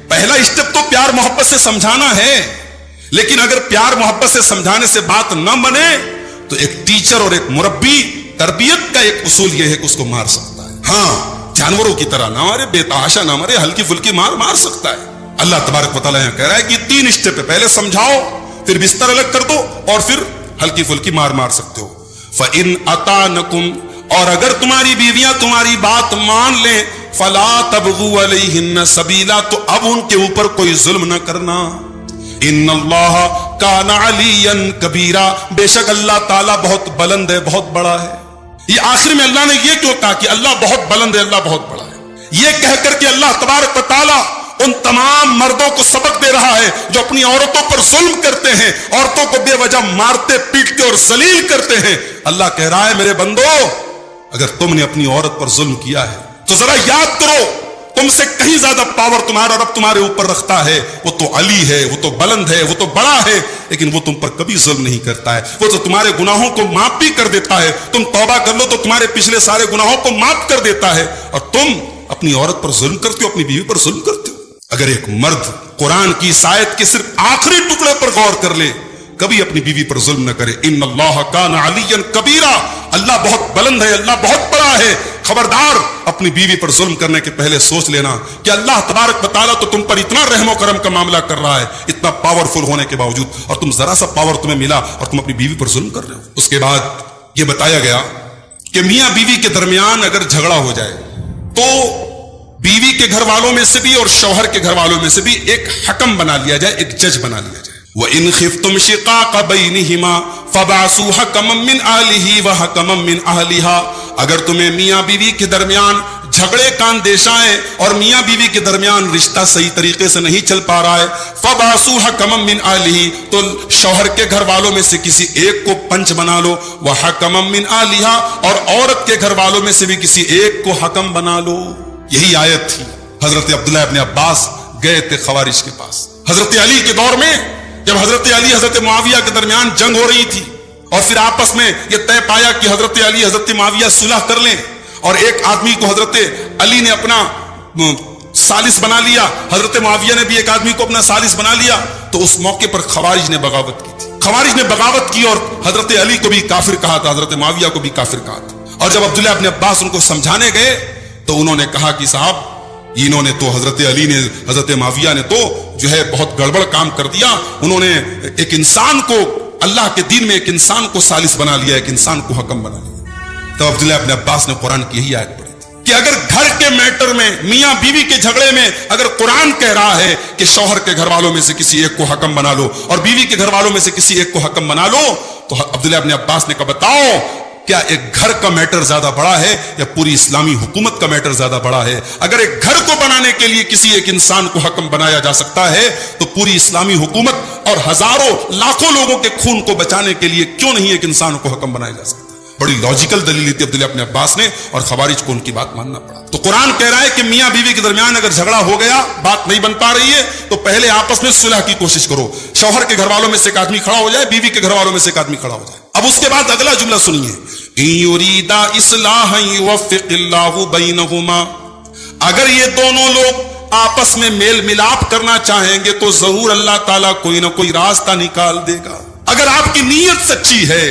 پہلا اسٹیپ تو پیار محبت سے سمجھانا ہے، لیکن اگر پیار محبت سے سمجھانے سے بات نہ بنے تو ایک ٹیچر اور ایک مربی تربیت کا ایک اصول یہ ہے کہ اس کو مار سکتا ہے. ہاں، جانوروں کی طرح نہ مارے، بے تحاشا نہ مارے، ہلکی پھلکی مار سکتا ہے. اللہ تبارک و تعالیٰ یہاں کہہ رہا ہے کہ 3 اسٹیپ ہے. پہلے سمجھاؤ، پھر بستر الگ کر دو، اور پھر ہلکی پھلکی مار سکتے ہو. فَإِنْ أَطَعْنَكُمْ، اور اگر تمہاری بیویاں تمہاری بات مان لیں، فَلَا تَبْغُوا عَلَيْهِنَّ سَبِيلًا، تو اب ان کے اوپر کوئی ظلم نہ کرنا. ان اللہ کان علیا کبیرا، بے شک اللہ تعالیٰ بہت بلند ہے، بہت بڑا ہے. یہ آخر میں اللہ نے یہ کیوں کہا کہ اللہ بہت بلند ہے، اللہ بہت بڑا ہے؟ یہ کہہ کر کہ اللہ تبارک و تعالیٰ ان تمام مردوں کو سبق دے رہا ہے جو اپنی عورتوں پر ظلم کرتے ہیں, عورتوں کو بے وجہ مارتے پیٹتے اور ذلیل کرتے ہیں. اللہ کہہ رہا ہے میرے بندو, اگر تم نے اپنی عورت پر ظلم کیا ہے تو ذرا یاد کرو, تم سے کہیں زیادہ پاور تمہارا رب تمہارے اوپر رکھتا ہے. وہ تو علی ہے, وہ تو بلند ہے, وہ تو بڑا ہے, لیکن وہ تم پر کبھی ظلم نہیں کرتا ہے. وہ تو تمہارے گناہوں کو معاف بھی کر دیتا ہے. تم توبہ کر لو تو تمہارے پچھلے سارے گناہوں کو معاف کر دیتا ہے. اور تم اپنی عورت پر ظلم کرتے ہو, اپنی بیوی پر ظلم کرتے ہو. اگر ایک مرد قرآن کی اس آیت کے صرف آخری ٹکڑے پر غور کر لے, کبھی اپنی بیوی پر ظلم نہ کرے. ان اللہ کان علیٰ کبیرہ, اللہ بہت بلند ہے, اللہ بہت بڑا ہے. خبردار, اپنی بیوی پر ظلم کرنے کے پہلے سوچ لینا کہ اللہ تبارک و تعالیٰ تو تم پر اتنا رحم و کرم کا معاملہ کر رہا ہے, اتنا پاورفل ہونے کے باوجود, اور تم ذرا سا پاور تمہیں ملا اور تم اپنی بیوی پر ظلم کر رہے ہو. اس کے بعد یہ بتایا گیا کہ میاں بیوی کے درمیان اگر جھگڑا ہو جائے تو بیوی کے گھر والوں میں سے بھی اور شوہر کے گھر والوں میں سے بھی ایک حکم بنا لیا جائے, ایک جج بنا لیا جائے. وَإِنْ خِفْتُمْ شِقَاقَ بَيْنِهِمَا فَبَعْثُوا حَكَمًا مِّنْ أَهْلِهِ وَحَكَمًا مِّنْ أَهْلِهَا. اگر تمہیں میاں بیوی کے درمیان جھگڑے کا اندیشہ ہے اور میاں بیوی کے درمیان رشتہ صحیح طریقے سے نہیں چل پا رہا ہے, فَبَعْثُوا حَكَمًا مِّنْ أَهْلِهِ, تو شوہر کے گھر والوں میں سے کسی ایک کو پنچ بنا لو. وَحَكَمًا مِّنْ أَهْلِهَا, اور عورت کے گھر والوں میں سے بھی کسی ایک کو حکم بنا لو. یہی آیت تھی. حضرت عبداللہ ابن عباس گئے تھے خوارج کے پاس. حضرت علی کے دور میں جب حضرت علی حضرت معاویہ کے درمیان جنگ ہو رہی تھی اور پھر آپس میں یہ طے پایا کہ حضرت علی حضرت معاویہ صلح کر لیں, اور ایک آدمی کو حضرت علی نے اپنا ثالث بنا لیا, حضرت معاویہ نے بھی ایک آدمی کو اپنا ثالث بنا لیا, تو اس موقع پر خوارج نے بغاوت کی تھی. خوارج نے بغاوت کی اور حضرت علی کو بھی کافر کہا تھا, حضرت معاویہ کو بھی کافر کہا تھا. اور جب عبداللہ ابن عباس ان کو سمجھانے گئے تو انہوں نے کہا کہ صاحب, انہوں نے تو حضرت علی نے حضرت معاویہ نے تو جو ہے بہت گڑبڑ کام کر دیا. انہوں نے ایک انسان کو, اللہ کے دین میں ایک انسان کو ثالث بنا لیا, ایک انسان کو حکم بنا لیا. تو عبداللہ ابن عباس نے قرآن کی یہی آیت پڑھی تھی کہ اگر گھر کے میٹر میں, میاں بیوی کے جھگڑے میں, اگر قرآن کہہ رہا ہے کہ شوہر کے گھر والوں میں سے کسی ایک کو حکم بنا لو اور بیوی کے گھر والوں میں سے کسی ایک کو حکم بنا لو, تو عبداللہ ابن عباس نے کہا بتاؤ کیا ایک گھر کا میٹر زیادہ بڑا ہے یا پوری اسلامی حکومت کا میٹر زیادہ بڑا ہے؟ اگر ایک گھر کو بنانے کے لیے کسی ایک انسان کو حکم بنایا جا سکتا ہے تو پوری اسلامی حکومت اور ہزاروں لاکھوں لوگوں کے خون کو بچانے کے لیے کیوں نہیں ایک انسان کو حکم بنایا جا سکتا؟ بڑی لاجیکل دلیل تھی عبداللہ ابن عباس نے, اور خوارج کو ان کی بات ماننا پڑا. تو قرآن کہہ رہا ہے کہ میاں بیوی کے درمیان اگر جھگڑا ہو گیا, بات نہیں بن پا رہی ہے, تو پہلے آپس میں صلح کی کوشش کرو. شوہر کے گھر والوں میں سے ایک آدمی کھڑا ہو جائے, بیوی کے گھر والوں میں سے ایک آدمی کھڑا ہو جائے. اب اس کے بعد اگلا جملہ سنیے, ان یریدا اصلاحا یوفق اللہ بینہما, اگر یہ دونوں لوگ آپس میں میل ملاپ کرنا چاہیں گے تو ضرور اللہ تعالیٰ کوئی نہ کوئی راستہ نکال دے گا. اگر آپ کی نیت سچی ہے,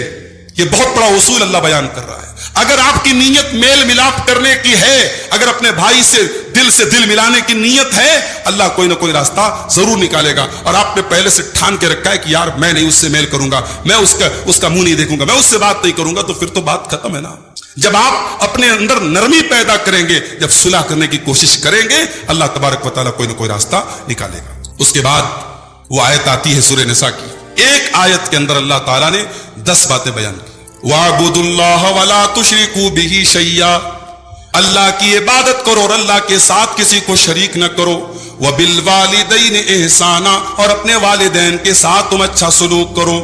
یہ بہت بڑا اصول اللہ بیان کر رہا ہے, اگر آپ کی نیت میل ملاپ کرنے کی ہے, اگر اپنے بھائی سے دل ملانے کی نیت ہے, اللہ کوئی نہ کوئی راستہ ضرور نکالے گا. اور آپ نے پہلے سے ٹھان کے رکھا ہے کہ یار میں نہیں اس سے میل کروں گا, میں اس کا منہ نہیں دیکھوں گا, میں اس سے بات نہیں کروں گا, تو پھر تو بات ختم ہے نا. جب آپ اپنے اندر نرمی پیدا کریں گے, جب صلح کرنے کی کوشش کریں گے, اللہ تبارک و تعالیٰ کوئی نہ کوئی راستہ نکالے گا. اس کے بعد وہ آیت آتی ہے سورہ نساء کی. ایک آیت کے اندر اللہ تعالیٰ نے 10 باتیں بیان کی. وَاعْبُدُوا اللَّهَ وَلَا تُشْرِكُوا بِهِ شَيْئًا, اللہ کی عبادت کرو اور اللہ کے ساتھ کسی کو شریک نہ کرو. وَبِالْوَالِدَيْنِ إِحْسَانًا, اور اپنے والدین کے ساتھ تم اچھا سلوک کرو.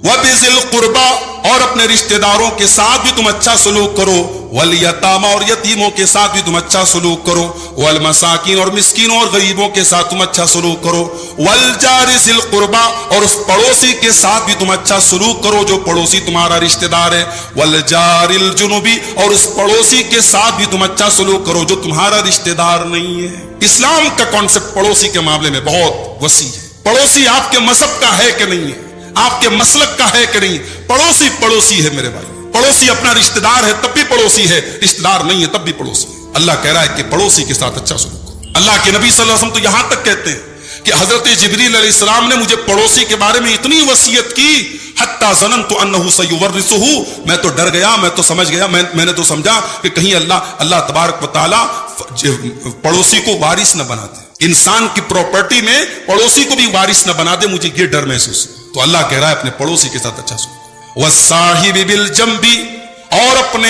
وَبِذِي الْقُرْبَى, اور اپنے رشتہ داروں کے ساتھ بھی تم اچھا سلوک کرو. وَالْيَتَامَى, اور یتیموں کے ساتھ بھی تم اچھا سلوک کرو. وَالْمَسَاكِينَ, اور مسکینوں اور غریبوں کے ساتھ تم اچھا سلوک کرو. وَالْجَارِ ذِي الْقُرْبَى, اور اس پڑوسی کے ساتھ بھی تم اچھا سلوک کرو جو پڑوسی تمہارا رشتہ دار ہے. وَالْجَارِ الْجُنُبِ, اور اس پڑوسی کے ساتھ بھی تم اچھا سلوک کرو جو تمہارا رشتہ دار نہیں ہے. اسلام کا کانسیپٹ پڑوسی کے معاملے میں بہت وسیع ہے. پڑوسی آپ کے مذہب کا ہے کہ نہیں ہے, آپ کے مسلک کا ہے کہ نہیں. پڑوسی پڑوسی ہے میرے بھائی. پڑوسی اپنا رشتہ دار ہے تب بھی پڑوسی ہے, رشتہ دار نہیں ہے تب بھی پڑوسی ہے. اللہ کہہ رہا ہے کہ پڑوسی کے ساتھ اچھا سلوک کرو. اللہ کے نبی صلی اللہ علیہ وسلم تو یہاں تک کہتے ہیں کہ حضرت جبریل علیہ السلام نے مجھے پڑوسی کے بارے میں اتنی وصیت کی, حتی ظننت انہ سیورثہ, میں تو ڈر گیا, میں تو سمجھ گیا, میں نے تو سمجھا کہ کہیں اللہ تبارک و تعالیٰ پڑوسی کو وارث نہ بنا دے, انسان کی پراپرٹی میں پڑوسی کو بھی وارث نہ بنا دے. مجھے یہ ڈر محسوس ہے. تو اللہ کہہ رہا ہے اپنے پڑوسی کے ساتھ اچھا سلوک. والصاحب بالجنب, اور اپنے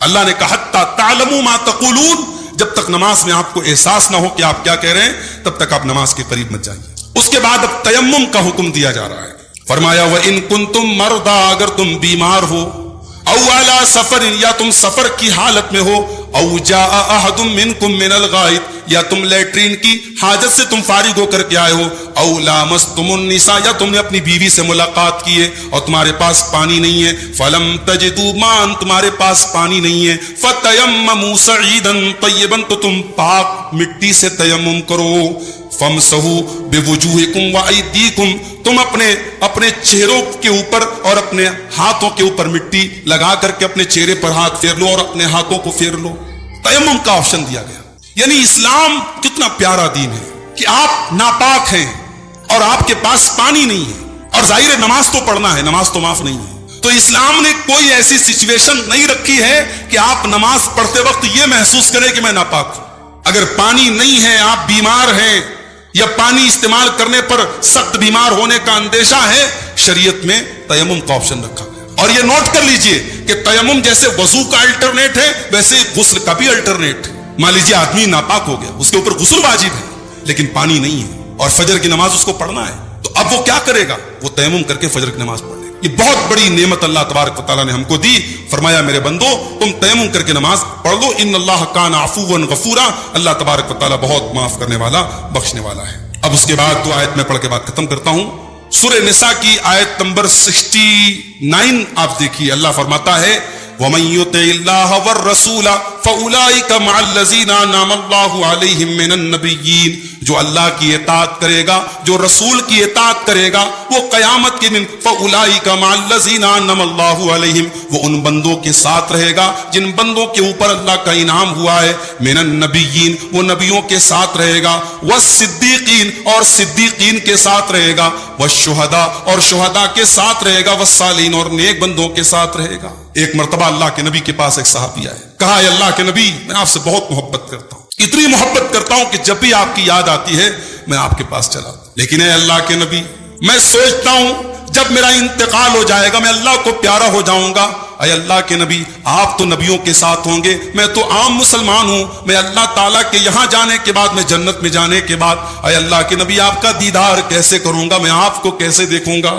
اللہ نے کہا حتی تعلموا ما تقولون، جب تک نماز میں آپ کو احساس نہ ہو کہ آپ کیا کہہ رہے ہیں تب تک آپ نماز کے قریب مت جائیے۔ اس کے بعد اب تیمم کا حکم دیا جا رہا ہے۔ فرمایا وَإِن كُنتُم مَرْضَىٰ، اگر تم بیمار ہو، او علی سفر، یا تم سفر کی حالت میں ہو، او جاء احد منکم من الغائط، یا تم لیٹرین کی حاجت سے تم فارغ ہو کر کے آئے ہو، او لامستم النساء، یا تم نے اپنی بیوی سے ملاقات کی ہے اور تمہارے پاس پانی نہیں ہے، فلم تجدوا ماء، تمہارے پاس پانی نہیں ہے، فتیمموا صعیدا طیبا، تو تم پاک مٹی سے تیمم کرو، فامسحوا بوجوہکم وایدیکم، تم اپنے چہروں کے اوپر اور اپنے ہاتھوں کے اوپر مٹی لگا کر کے اپنے چہرے پر ہاتھ پھیر لو اور اپنے ہاتھوں کو پھیر لو۔ تیمم کا آپشن دیا گیا۔ یعنی اسلام کتنا پیارا دین ہے کہ آپ ناپاک ہیں اور آپ کے پاس پانی نہیں ہے، اور ظاہر ہے نماز تو پڑھنا ہے، نماز تو معاف نہیں ہے، تو اسلام نے کوئی ایسی سچویشن نہیں رکھی ہے کہ آپ نماز پڑھتے وقت یہ محسوس کریں کہ میں ناپاک ہوں۔ اگر پانی نہیں ہے، آپ بیمار ہیں، یا پانی استعمال کرنے پر سخت بیمار ہونے کا اندیشہ ہے، شریعت میں تیمم کا آپشن رکھا گیا۔ اور یہ نوٹ کر لیجئے کہ تیمم جیسے وضو کا الٹرنیٹ ہے، ویسے غسل کا بھی الٹرنیٹ ہے۔ مان لیجئے آدمی ناپاک ہو گیا، اس کے اوپر غسل واجب ہے لیکن پانی نہیں ہے اور فجر کی نماز اس کو پڑھنا ہے، تو اب وہ کیا کرے گا؟ وہ تیمم کر کے فجر کی نماز پڑھ لے گا۔ یہ بہت بڑی نعمت اللہ تبارک و تعالیٰ نے ہم کو دی۔ فرمایا میرے بندو تم تیمم کر کے نماز پڑھ لو، ان اللہ کان عفوا غفورا، اللہ تبارک و تعالیٰ بہت معاف کرنے والا، بخشنے والا ہے۔ اب اس کے بعد تو آیت میں پڑھ کے بات ختم کرتا ہوں۔ سورہ نساء کی آیت نمبر 69 آپ دیکھیے، اللہ فرماتا ہے وَمَن يُطِعِ اللَّهَ وَالرَّسُولَ فَأُولَٰئِكَ مَعَ الَّذِينَ أَنْعَمَ اللَّهُ عَلَيْهِم مِّنَ النَّبِيِّينَ، جو اللہ کی اطاعت کرے گا، جو رسول کی اطاعت کرے گا، وہ قیامت کے دن فَأُولَٰئِكَ مَعَ الَّذِينَ أَنْعَمَ اللَّهُ عَلَيْهِم، وہ ان بندوں کے ساتھ رہے گا جن بندوں کے اوپر اللہ کا انعام ہوا ہے، مِّنَ النَّبِيِّينَ، وہ نبیوں کے ساتھ رہے گا، وَالصِّدِّيقِينَ، اور صدیقین کے ساتھ رہے گا، وَالشُّہَدَاء، اور شہداء کے ساتھ رہے گا، وَالصَّالِحِينَ، اور نیک بندوں کے ساتھ رہے گا۔ ایک مرتبہ اللہ کے نبی کے پاس ایک صحابی آئے، کہا اے اللہ کے نبی میں آپ سے بہت محبت کرتا ہوں، اتنی محبت کرتا ہوں کہ جب بھی آپ کی یاد آتی ہے میں آپ کے پاس چلا ہوں، لیکن اے اللہ کے نبی میں سوچتا ہوں جب میرا انتقال ہو جائے گا میں اللہ کو پیارا ہو جاؤں گا۔ اے اللہ کے نبی آپ تو نبیوں کے ساتھ ہوں گے، میں تو عام مسلمان ہوں، میں اللہ تعالیٰ کے یہاں جانے کے بعد، میں جنت میں جانے کے بعد اے اللہ کے نبی آپ کا دیدار کیسے کروں گا، میں آپ کو کیسے دیکھوں گا؟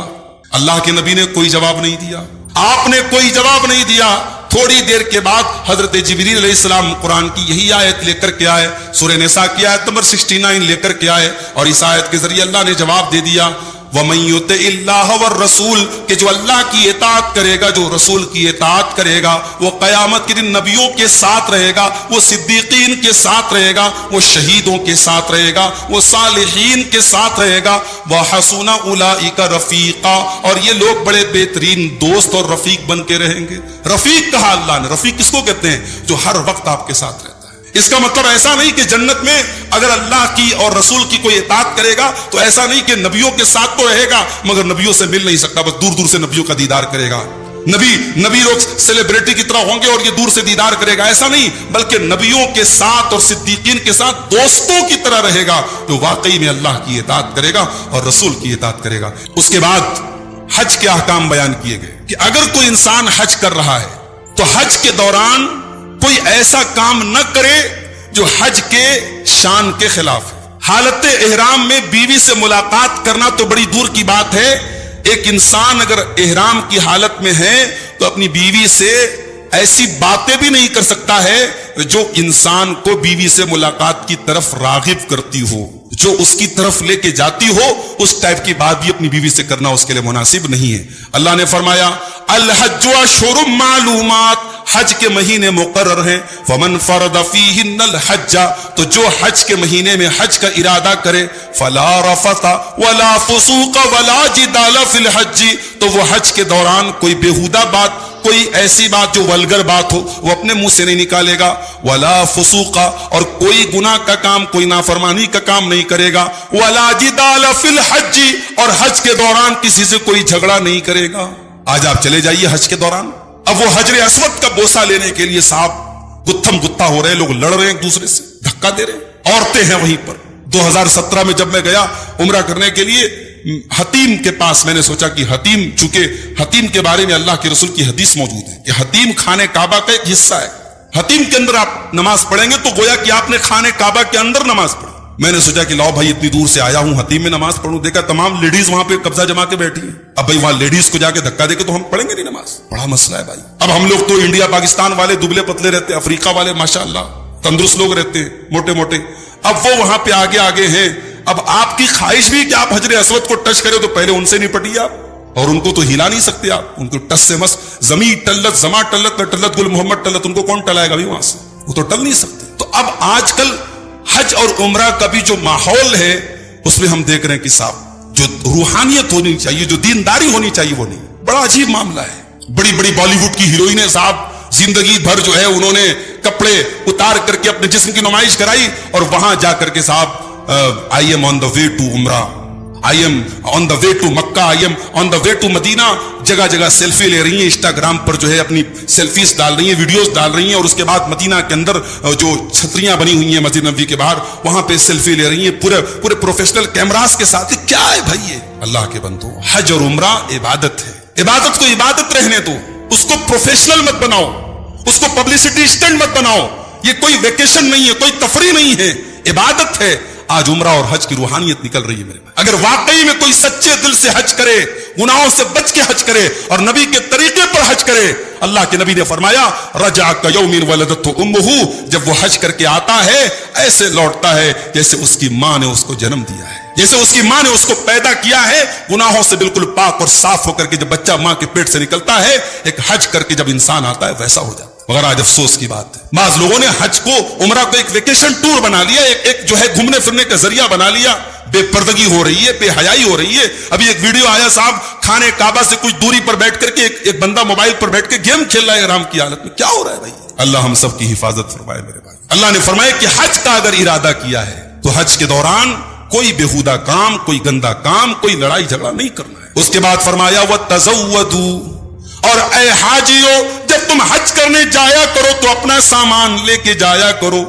اللہ کے نبی نے کوئی جواب نہیں دیا، آپ نے کوئی جواب نہیں دیا۔ تھوڑی دیر کے بعد حضرت جبریل علیہ السلام قرآن کی یہی آیت لے کر کے آئے، سورہ نساء کی آیت نمبر 69 لے کر کے آئے، اور اس آیت کے ذریعے اللہ نے جواب دے دیا وَمَن يُطِعِ اللَّهَ وَالرَّسُولَ، کہ جو اللہ کی اطاعت کرے گا، جو رسول کی اطاعت کرے گا، وہ قیامت کے دن نبیوں کے ساتھ رہے گا، وہ صدیقین کے ساتھ رہے گا، وہ شہیدوں کے ساتھ رہے گا، وہ صالحین کے ساتھ رہے گا، وَحَسُنَ أُولَٰئِكَ رَفِيقًا، اور یہ لوگ بڑے بہترین دوست اور رفیق بن کے رہیں گے۔ رفیق کہا اللہ نے، رفیق کس کو کہتے ہیں؟ جو ہر وقت آپ کے ساتھ رہتا ہے۔ اس کا مطلب ایسا نہیں کہ جنت میں اگر اللہ کی اور رسول کی کوئی اطاعت کرے گا تو ایسا نہیں کہ نبیوں کے ساتھ تو رہے گا مگر نبیوں سے مل نہیں سکتا، بس دور دور سے نبیوں کا دیدار کرے گا۔ نبی لوگ سیلیبریٹی کی طرح ہوں گے اور یہ دور سے دیدار کرے گا، ایسا نہیں، بلکہ نبیوں کے ساتھ اور صدیقین کے ساتھ دوستوں کی طرح رہے گا، جو واقعی میں اللہ کی اطاعت کرے گا اور رسول کی اطاعت کرے گا۔ اس کے بعد حج کے احکام بیان کیے گئے کہ اگر کوئی انسان حج کر رہا ہے تو حج کے دوران کوئی ایسا کام نہ کرے جو حج کے شان کے خلاف ہے۔ حالت احرام میں بیوی سے ملاقات کرنا تو بڑی دور کی بات ہے، ایک انسان اگر احرام کی حالت میں ہے تو اپنی بیوی سے ایسی باتیں بھی نہیں کر سکتا ہے جو انسان کو بیوی سے ملاقات کی طرف راغب کرتی ہو، جو اس کی طرف لے کے جاتی ہو، اس ٹائپ کی بات بھی اپنی بیوی سے کرنا اس کے لیے مناسب نہیں ہے۔ اللہ نے فرمایا الحج اشہر معلومات، حج کے مہینے مقرر ہیں، فمن فرض فیہن الحج، تو جو حج کے مہینے میں حج کا ارادہ کرے، فلا رفث ولا فسوق ولا جدال فی الحج، تو وہ حج کے دوران کوئی بیہودہ بات، کوئی ایسی بات جو ولگر بات ہو وہ اپنے منہ سے نہیں نکالے گا، ولا فسوق، اور کوئی گناہ کا کام، کوئی نافرمانی کا کام نہیں کرے گا، ولا جدال فی الحج، اور حج کے دوران کسی سے کوئی جھگڑا نہیں کرے گا۔ آج آپ چلے جائیے حج کے دوران، اب وہ حجر اسود کا بوسہ لینے کے لیے صاحب گتھم گتھا ہو رہے، لوگ لڑ رہے ہیں ایک دوسرے سے، دھکا دے رہے ہیں، عورتیں ہیں وہیں پر۔ 2017 میں جب میں گیا عمرہ کرنے کے لیے حتیم کے پاس میں نے سوچا کہ حتیم، چونکہ حتیم کے بارے میں اللہ کے رسول کی حدیث موجود ہے کہ حتیم خانہ کعبہ کا ایک حصہ ہے، حتیم کے اندر آپ نماز پڑھیں گے تو گویا کہ آپ نے خانہ کعبہ کے اندر نماز پڑھی۔ میں نے سوچا کہ لاؤ بھائی اتنی دور سے آیا ہوں حتیم میں نماز پڑھوں، دیکھا تمام لیڈیز وہاں پہ قبضہ جما کے بیٹھی ہیں، اب بھائی وہاں لیڈیز کو جا کے دھکا دے کے تو ہم پڑھیں گے نہیں نماز، بڑا مسئلہ ہے بھائی۔ اب ہم لوگ تو انڈیا پاکستان والے دبلے پتلے رہتے ہیں، افریقہ والے ماشاءاللہ تندرست لوگ رہتے ہیں، موٹے موٹے، اب وہ وہاں پہ آگے آگے ہیں، اب آپ کی خواہش بھی کہ آپ حجر اسود کو ٹچ کرے تو پہلے ان سے نپٹیے آپ، اور ان کو تو ہلا نہیں سکتے آپ، ان کو ٹچ سے مس زمین ٹلت زما ٹلت نہ ٹلت گل محمد ٹلت، ان کو کون ٹلائے گا بھی وہاں سے، وہ تو ٹل نہیں سکتے۔ تو اب آج کل حج اور عمرہ کا بھی جو ماحول ہے اس میں ہم دیکھ رہے ہیں کہ صاحب جو روحانیت ہونی چاہیے، جو دینداری ہونی چاہیے وہ نہیں، بڑا عجیب معاملہ ہے۔ بڑی بڑی بالی ووڈ کی ہیروئنیں صاحب زندگی بھر جو ہے انہوں نے کپڑے اتار کر کے اپنے جسم کی نمائش کرائی، اور وہاں جا کر کے صاحب I am on the way to عمرہ، I am on the way to Mecca, I am on the way to مدینہ، جگہ جگہ سیلفی لے رہی ہیں، انسٹاگرام پر جو ہے اپنی سیلفیز ڈال رہی ہیں، ویڈیوز ڈال رہی ہیں، اور اس کے بعد مدینہ کے اندر جو چھتریاں بنی ہوئی ہیں مسجد نبوی کے باہر وہاں پہ سیلفی لے رہی ہیں پورے پروفیشنل کیمراز کے ساتھ۔ کیا ہے بھائی یہ؟ اللہ کے بندو، حج اور عمرہ عبادت ہے، عبادت کو عبادت رہنے دو، اس کو پروفیشنل مت بناؤ، اس کو پبلسٹی اسٹنٹ مت بناؤ، یہ کوئی ویکیشن نہیں ہے، کوئی تفریح نہیں ہے، عبادت ہے۔ آج عمرہ اور حج کی روحانیت نکل رہی ہے میرے بھائی۔ اگر واقعی میں کوئی سچے دل سے حج کرے، گناہوں سے بچ کے حج کرے اور نبی کے طریقے پر حج کرے، اللہ کے نبی نے فرمایا رجع کیوم ولدتہ امہ، جب وہ حج کر کے آتا ہے ایسے لوٹتا ہے جیسے اس کی ماں نے اس کو جنم دیا ہے، جیسے اس کی ماں نے اس کو پیدا کیا ہے، گناہوں سے بالکل پاک اور صاف ہو کر کے جب بچہ ماں کے پیٹ سے نکلتا ہے، ایک حج کر کے جب انسان آتا ہے ویسا ہو جاتا ہے۔ مگر آج افسوس کی بات ہے، بعض لوگوں نے حج کو، عمرہ کو ایک ویکیشن ٹور بنا لیا، ایک جو ہے گھومنے پھرنے کا ذریعہ بنا لیا، بے پردگی ہو رہی ہے، بے حیائی ہو رہی ہے۔ ابھی ایک ویڈیو آیا صاحب، خانہ کعبہ سے کچھ دوری پر بیٹھ کر کے ایک بندہ موبائل پر بیٹھ کے گیم کھیل رہا ہے احرام کی حالت میں، کیا ہو رہا ہے بھائی؟ اللہ ہم سب کی حفاظت فرمائے میرے بھائی۔ اللہ نے فرمایا کہ حج کا اگر ارادہ کیا ہے تو حج کے دوران کوئی بےہودہ کام، کوئی گندا کام، کوئی لڑائی جھگڑا نہیں کرنا ہے۔ اس کے بعد فرمایا وَتَزَوَّدُوا، اور اے حاجیو جب تم حج کرنے جایا کرو تو اپنا سامان لے کے جایا کرو۔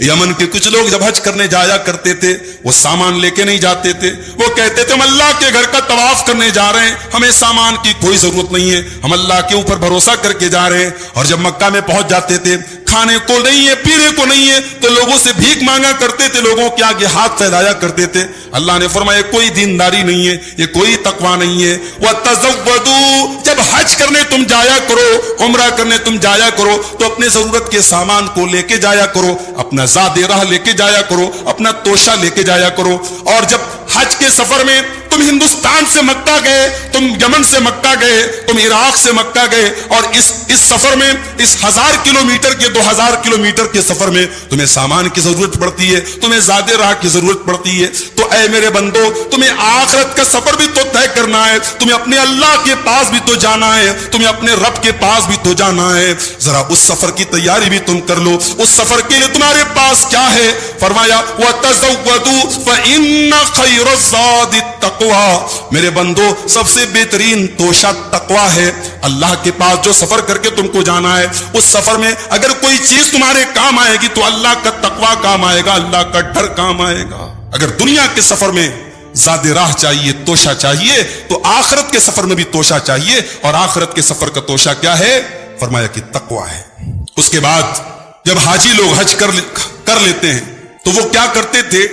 یمن کے کچھ لوگ جب حج کرنے جایا کرتے تھے وہ سامان لے کے نہیں جاتے تھے، وہ کہتے تھے ہم اللہ کے گھر کا طواف کرنے جا رہے ہیں، ہمیں سامان کی کوئی ضرورت نہیں ہے، ہم اللہ کے اوپر بھروسہ کر کے جا رہے ہیں۔ اور جب مکہ میں پہنچ جاتے تھے، کھانے کو نہیں ہے، پینے کو نہیں ہے، تو لوگوں سے بھیک مانگا کرتے تھے، لوگوں کے آگے ہاتھ پھیلایا کرتے تھے۔ اللہ نے فرمایا کوئی دینداری نہیں ہے، یہ کوئی تقوی نہیں ہے۔ وَتَزَوَّدُوا، جب حج کرنے تم جایا کرو، عمرہ کرنے تم جایا کرو تو اپنے ضرورت کے سامان کو لے کے جایا کرو، اپنا زاد راہ لے کے جایا کرو، اپنا توشہ لے کے جایا کرو۔ اور جب حج کے سفر میں تم ہندوستان سے مکہ گئے، تم یمن سے مکہ گئے، تم عراق سے مکہ گئے، اور اس سفر میں، اس 1000 کلومیٹر کے 2000 کلومیٹر کے سفر میں تمہیں سامان کی ضرورت پڑتی ہے، تمہیں زاد راہ کی ضرورت پڑتی ہے، تو اے میرے بندو تمہیں آخرت کا سفر بھی تو طے کرنا ہے، تمہیں اپنے اللہ کے پاس بھی تو جانا ہے، تمہیں اپنے رب کے پاس بھی تو جانا ہے، ذرا اس سفر کی تیاری بھی تم کر لو۔ اس سفر کے لیے تمہارے پاس کیا ہے؟ فرمایا وَتَزَوَّدُوا فَإِنَّ خَيْرَ الزَّادِ التَّقْوَىٰ، میرے بندو سب سے بہترین توشہ تقویٰ ہے۔ اللہ کے پاس جو سفر کر کے تم کو جانا ہے، اس سفر میں اگر کوئی چیز تمہارے کام آئے گی تو اللہ کا تقویٰ کام آئے گا، اللہ کا ڈر کام آئے گا۔ اگر دنیا کے سفر میں زاد راہ چاہیے، توشہ چاہیے، تو آخرت کے سفر میں بھی توشہ چاہیے، اور آخرت کے سفر کا توشہ کیا ہے؟ فرمایا کہ تقویٰ ہے۔ اس کے بعد جب حاجی لوگ حج کر لیتے ہیں تو وہ کیا کرتے تھے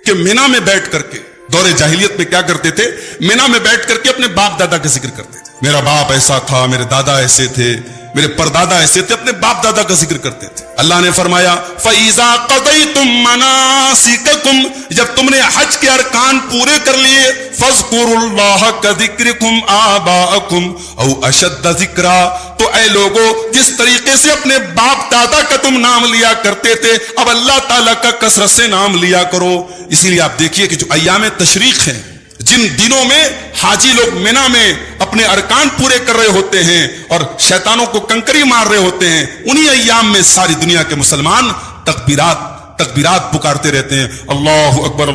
کہ مینا میں بیٹھ کر کے، دور جاہلیت میں کیا کرتے تھے؟ مینا میں بیٹھ کر کے اپنے باپ دادا کا ذکر کرتے تھے، میرا باپ ایسا تھا، میرے دادا ایسے تھے، میرے پردادا ایسے تھے، اپنے باپ دادا کا ذکر کرتے تھے۔ اللہ نے فرمایا فَإِذَا قَضَيْتُم مَّنَاسِكَكُمْ، جب تم نے حج کے ارکان پورے کر لیے، فَاذْكُرُوا اللَّهَ كَذِكْرِكُمْ آبَاءَكُمْ أَوْ أَشَدَّ ذِكْرًا، تو اے لوگو جس طریقے سے اپنے باپ دادا کا تم نام لیا کرتے تھے، اب اللہ تعالیٰ کا کثرت سے نام لیا کرو۔ اسی لیے آپ دیکھیے کہ جو ایام تشریق ہیں، جن دنوں میں حاجی لوگ مینا میں اپنے ارکان پورے کر رہے ہوتے ہیں اور شیطانوں کو کنکری مار رہے ہوتے ہیں، انہی ایام میں ساری دنیا کے مسلمان تکبیرات پکارتے رہتے ہیں، اللہ اکبر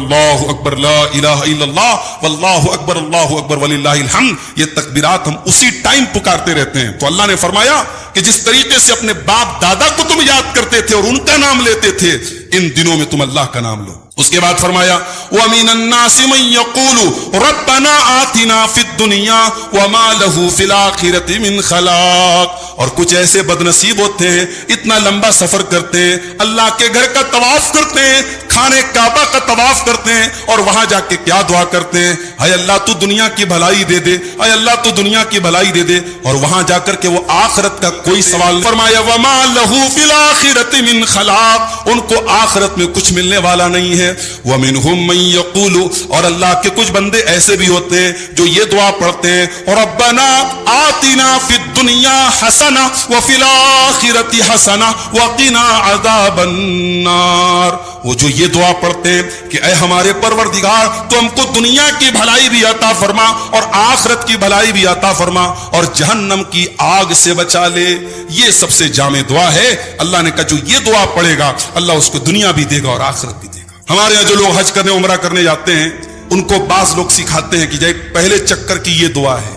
لا الہ الا اللہ واللہ اکبر وللہ الحمد۔ یہ تکبیرات ہم اسی ٹائم پکارتے رہتے ہیں۔ تو اللہ نے فرمایا کہ جس طریقے سے اپنے باپ دادا کو تم یاد کرتے تھے اور ان کا نام لیتے تھے، ان دنوں میں تم اللہ کا نام لو. اس کے بعد فرمایا وَمِنَ النَّاسِ مَن يَقُولُ رَبَّنَا آتِنَا فِي الدُّنْيَا وَمَا لَهُ فِي الْآخِرَةِ مِنْ خَلَاقٍ. اور کچھ ایسے بد نصیب ہوتے ہیں اتنا لمبا سفر کرتے ہیں, اللہ کے گھر کا طواف کرتے ہیں, خانے کعبہ کا طواف کرتے ہیں, اور وہاں جا کے کیا دعا کرتے ہیں, اے اللہ تو دنیا کی بھلائی دے دے, اے اللہ تو دنیا کی بھلائی دے دے, اور وہاں جا کر کے وہ آخرت کا کوئی سوال نہیں. فرمایا وَمَا لَهُ فِي الْآخِرَةِ مِنْ خَلَاقٍ, ان کو آخرت میں کچھ ملنے والا نہیں ہے. وَمِنْهُمْ مَن يَقُولُ, اور اللہ کے کچھ بندے ایسے بھی ہوتے ہیں جو یہ دعا پڑھتے ہیں رَبَّنَا آتِنَا فِي الدُّنْيَا حَسَنَةً وَفِي الْآخِرَةِ حَسَنَةً وَقِنَا عَذَابَ النَّارِ. وہ جو یہ دعا پڑھتے ہیں کہ اے ہمارے پروردگار تو ہم کو دنیا کی بھلائی بھی عطا فرما اور آخرت کی بھلائی بھی عطا فرما اور جہنم کی آگ سے بچا لے. یہ سب سے جامع دعا ہے. اللہ نے کہا جو یہ دعا پڑھے گا اللہ اس کو دنیا بھی دے گا اور آخرت بھی دے گا. ہمارے یہاں جو لوگ حج کرنے عمرہ کرنے جاتے ہیں ان کو بعض لوگ سکھاتے ہیں کہ جائے پہلے چکر کی یہ دعا ہے,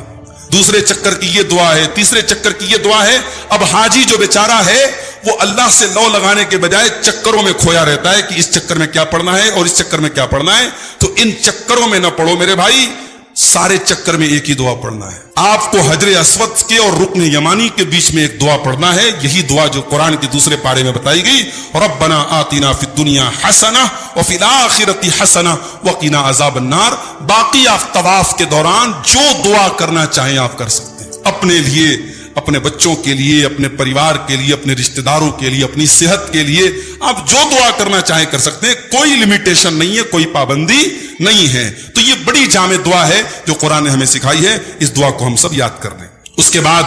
دوسرے چکر کی یہ دعا ہے, تیسرے چکر کی یہ دعا ہے. اب حاجی جو بیچارہ ہے وہ اللہ سے لو لگانے کے بجائے چکروں میں کھویا رہتا ہے کہ اس چکر میں کیا پڑھنا ہے اور اس چکر میں کیا پڑھنا ہے. تو ان چکروں میں نہ پڑھو میرے بھائی, سارے چکر میں ایک ہی دعا پڑھنا ہے. آپ کو حجر اسود کے اور رکن یمانی کے بیچ میں ایک دعا پڑھنا ہے. یہی دعا جو قرآن کے دوسرے پارے میں بتائی گئی ربنا آتنا فی الدنیا حسنہ وفی الآخرۃ حسنہ وقنا عذاب النار. باقی آپ طواف کے دوران جو دعا کرنا چاہیں آپ کر سکتے ہیں, اپنے لیے, اپنے بچوں کے لیے, اپنے پریوار کے لیے, اپنے رشتہ داروں کے لیے, اپنی صحت کے لیے آپ جو دعا کرنا چاہیں کر سکتے ہیں. کوئی لمیٹیشن نہیں ہے, کوئی پابندی نہیں ہے. تو یہ بڑی جامع دعا ہے جو قرآن نے ہمیں سکھائی ہے. اس دعا کو ہم سب یاد کر لیں. اس کے بعد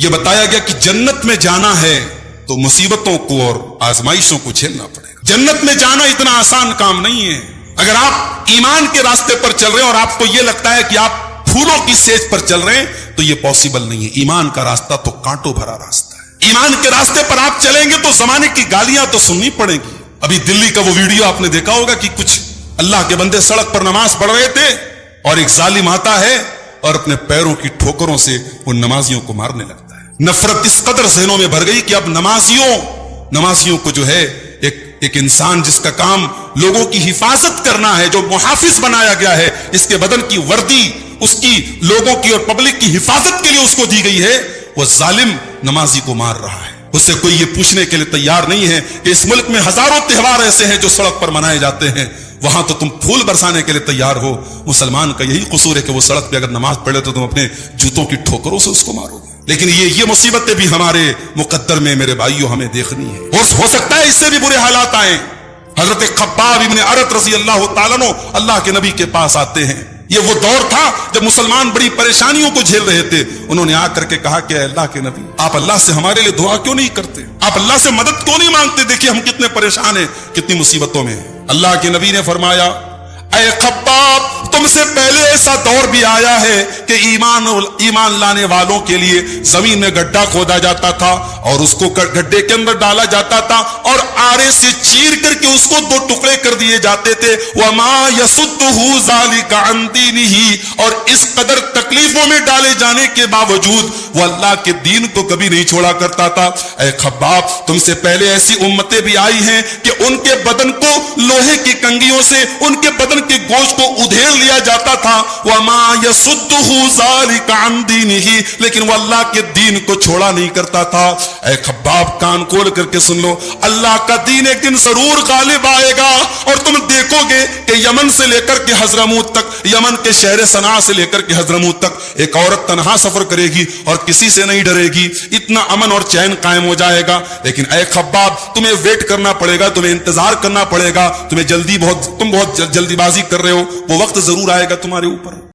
یہ بتایا گیا کہ جنت میں جانا ہے تو مصیبتوں کو اور آزمائشوں کو جھیلنا پڑے گا. جنت میں جانا اتنا آسان کام نہیں ہے. اگر آپ ایمان کے راستے پر چل رہے ہیں اور آپ کو یہ لگتا ہے کہ آپ پھولوں کی سیج پر چل رہے ہیں تو یہ پاسبل نہیں ہے. ایمان کا راستہ تو کانٹوں بھرا راستہ ہے. ایمان کے راستے پر آپ چلیں گے تو زمانے کی گالیاں تو سننی پڑیں گی. ابھی دلی کا وہ ویڈیو آپ نے دیکھا ہوگا کہ کچھ اللہ کے بندے سڑک پر نماز پڑھ رہے تھے اور ایک ظالم آتا ہے اور اپنے پیروں کی ٹھوکروں سے ان نمازیوں کو مارنے لگتا ہے. نفرت اس قدر ذہنوں میں بھر گئی کہ اب نمازیوں کو جو ہے ایک انسان جس کا کام لوگوں کی حفاظت کرنا ہے, جو محافظ بنایا گیا ہے, اس کے بدن کی وردی اس کی لوگوں کی اور پبلک کی حفاظت کے لیے اس کو دی گئی ہے, وہ ظالم نمازی کو مار رہا ہے. اس سے کوئی یہ پوچھنے کے لیے تیار نہیں ہے کہ اس ملک میں ہزاروں تہوار ایسے ہیں جو سڑک پر منائے جاتے ہیں, وہاں تو تم پھول برسانے کے لیے تیار ہو. مسلمان کا یہی قصور ہے کہ وہ سڑک پہ اگر نماز پڑھے تو تم اپنے جوتوں کی ٹھوکروں سے اس کو مارو گے. لیکن یہ مصیبتیں بھی ہمارے مقدر میں میرے بھائیوں ہمیں دیکھنی ہے. اور ہو سکتا ہے اس سے بھی برے حالات آئیں. حضرت خباب ابن ارت رضی اللہ تعالیٰ عنہ اللہ کے نبی کے پاس آتے ہیں. یہ وہ دور تھا جب مسلمان بڑی پریشانیوں کو جھیل رہے تھے. انہوں نے آ کر کے کہا کہ اے اللہ کے نبی, آپ اللہ سے ہمارے لیے دعا کیوں نہیں کرتے, آپ اللہ سے مدد کیوں نہیں مانگتے, دیکھیے ہم کتنے پریشان ہیں, کتنی مصیبتوں میں ہیں. اللہ کے نبی نے فرمایا اے خباب, تم سے پہلے ایسا دور بھی آیا ہے کہ ایمان لانے والوں کے لیے زمین میں گڈھا کھودا جاتا تھا اور اس کو گڈھے کے اندر ڈالا جاتا تھا اور آرے سے چیر کر کے اس کو 2 ٹکڑے کر دیے جاتے تھے. وَمَا يَسُدُّهُ ذَلِكَ عَنْ دِينِهِ, اور اس قدر تکلیفوں میں ڈالے جانے کے باوجود وہ اللہ کے دین کو کبھی نہیں چھوڑا کرتا تھا. اے خباب, تم سے پہلے ایسی امتیں بھی آئی ہیں کہ ان کے بدن کو لوہے کی کنگھیوں سے ان کے بدن کے گوشت کو ادھیڑ لیا جاتا تھا. وَمَا يَسُدُّهُ ذَلِكَ عَنْ دِينِهِ, لیکن وہ اللہ کے دین کو چھوڑا نہیں کرتا تھا. اے خباب, کان کھول کر کے سن لو, اللہ کا دین ایک دن ضرور غالب آئے گا اور تم دیکھو گے کہ یمن سے لے کر کے حضرموت تک, یمن کے شہر صنعاء سے لے کر کے حضرموت تک ایک عورت تنہا سفر کرے گی اور کسی سے نہیں ڈرے گی. اتنا امن اور چین قائم ہو جائے گا. لیکن اے خباب, تمہیں ویٹ کرنا پڑے گا, تمہیں انتظار کرنا پڑے گا, تم بہت جلدی بازی کر رہے ہو, وہ وقت ضرور آئے گا تمہارے اوپر.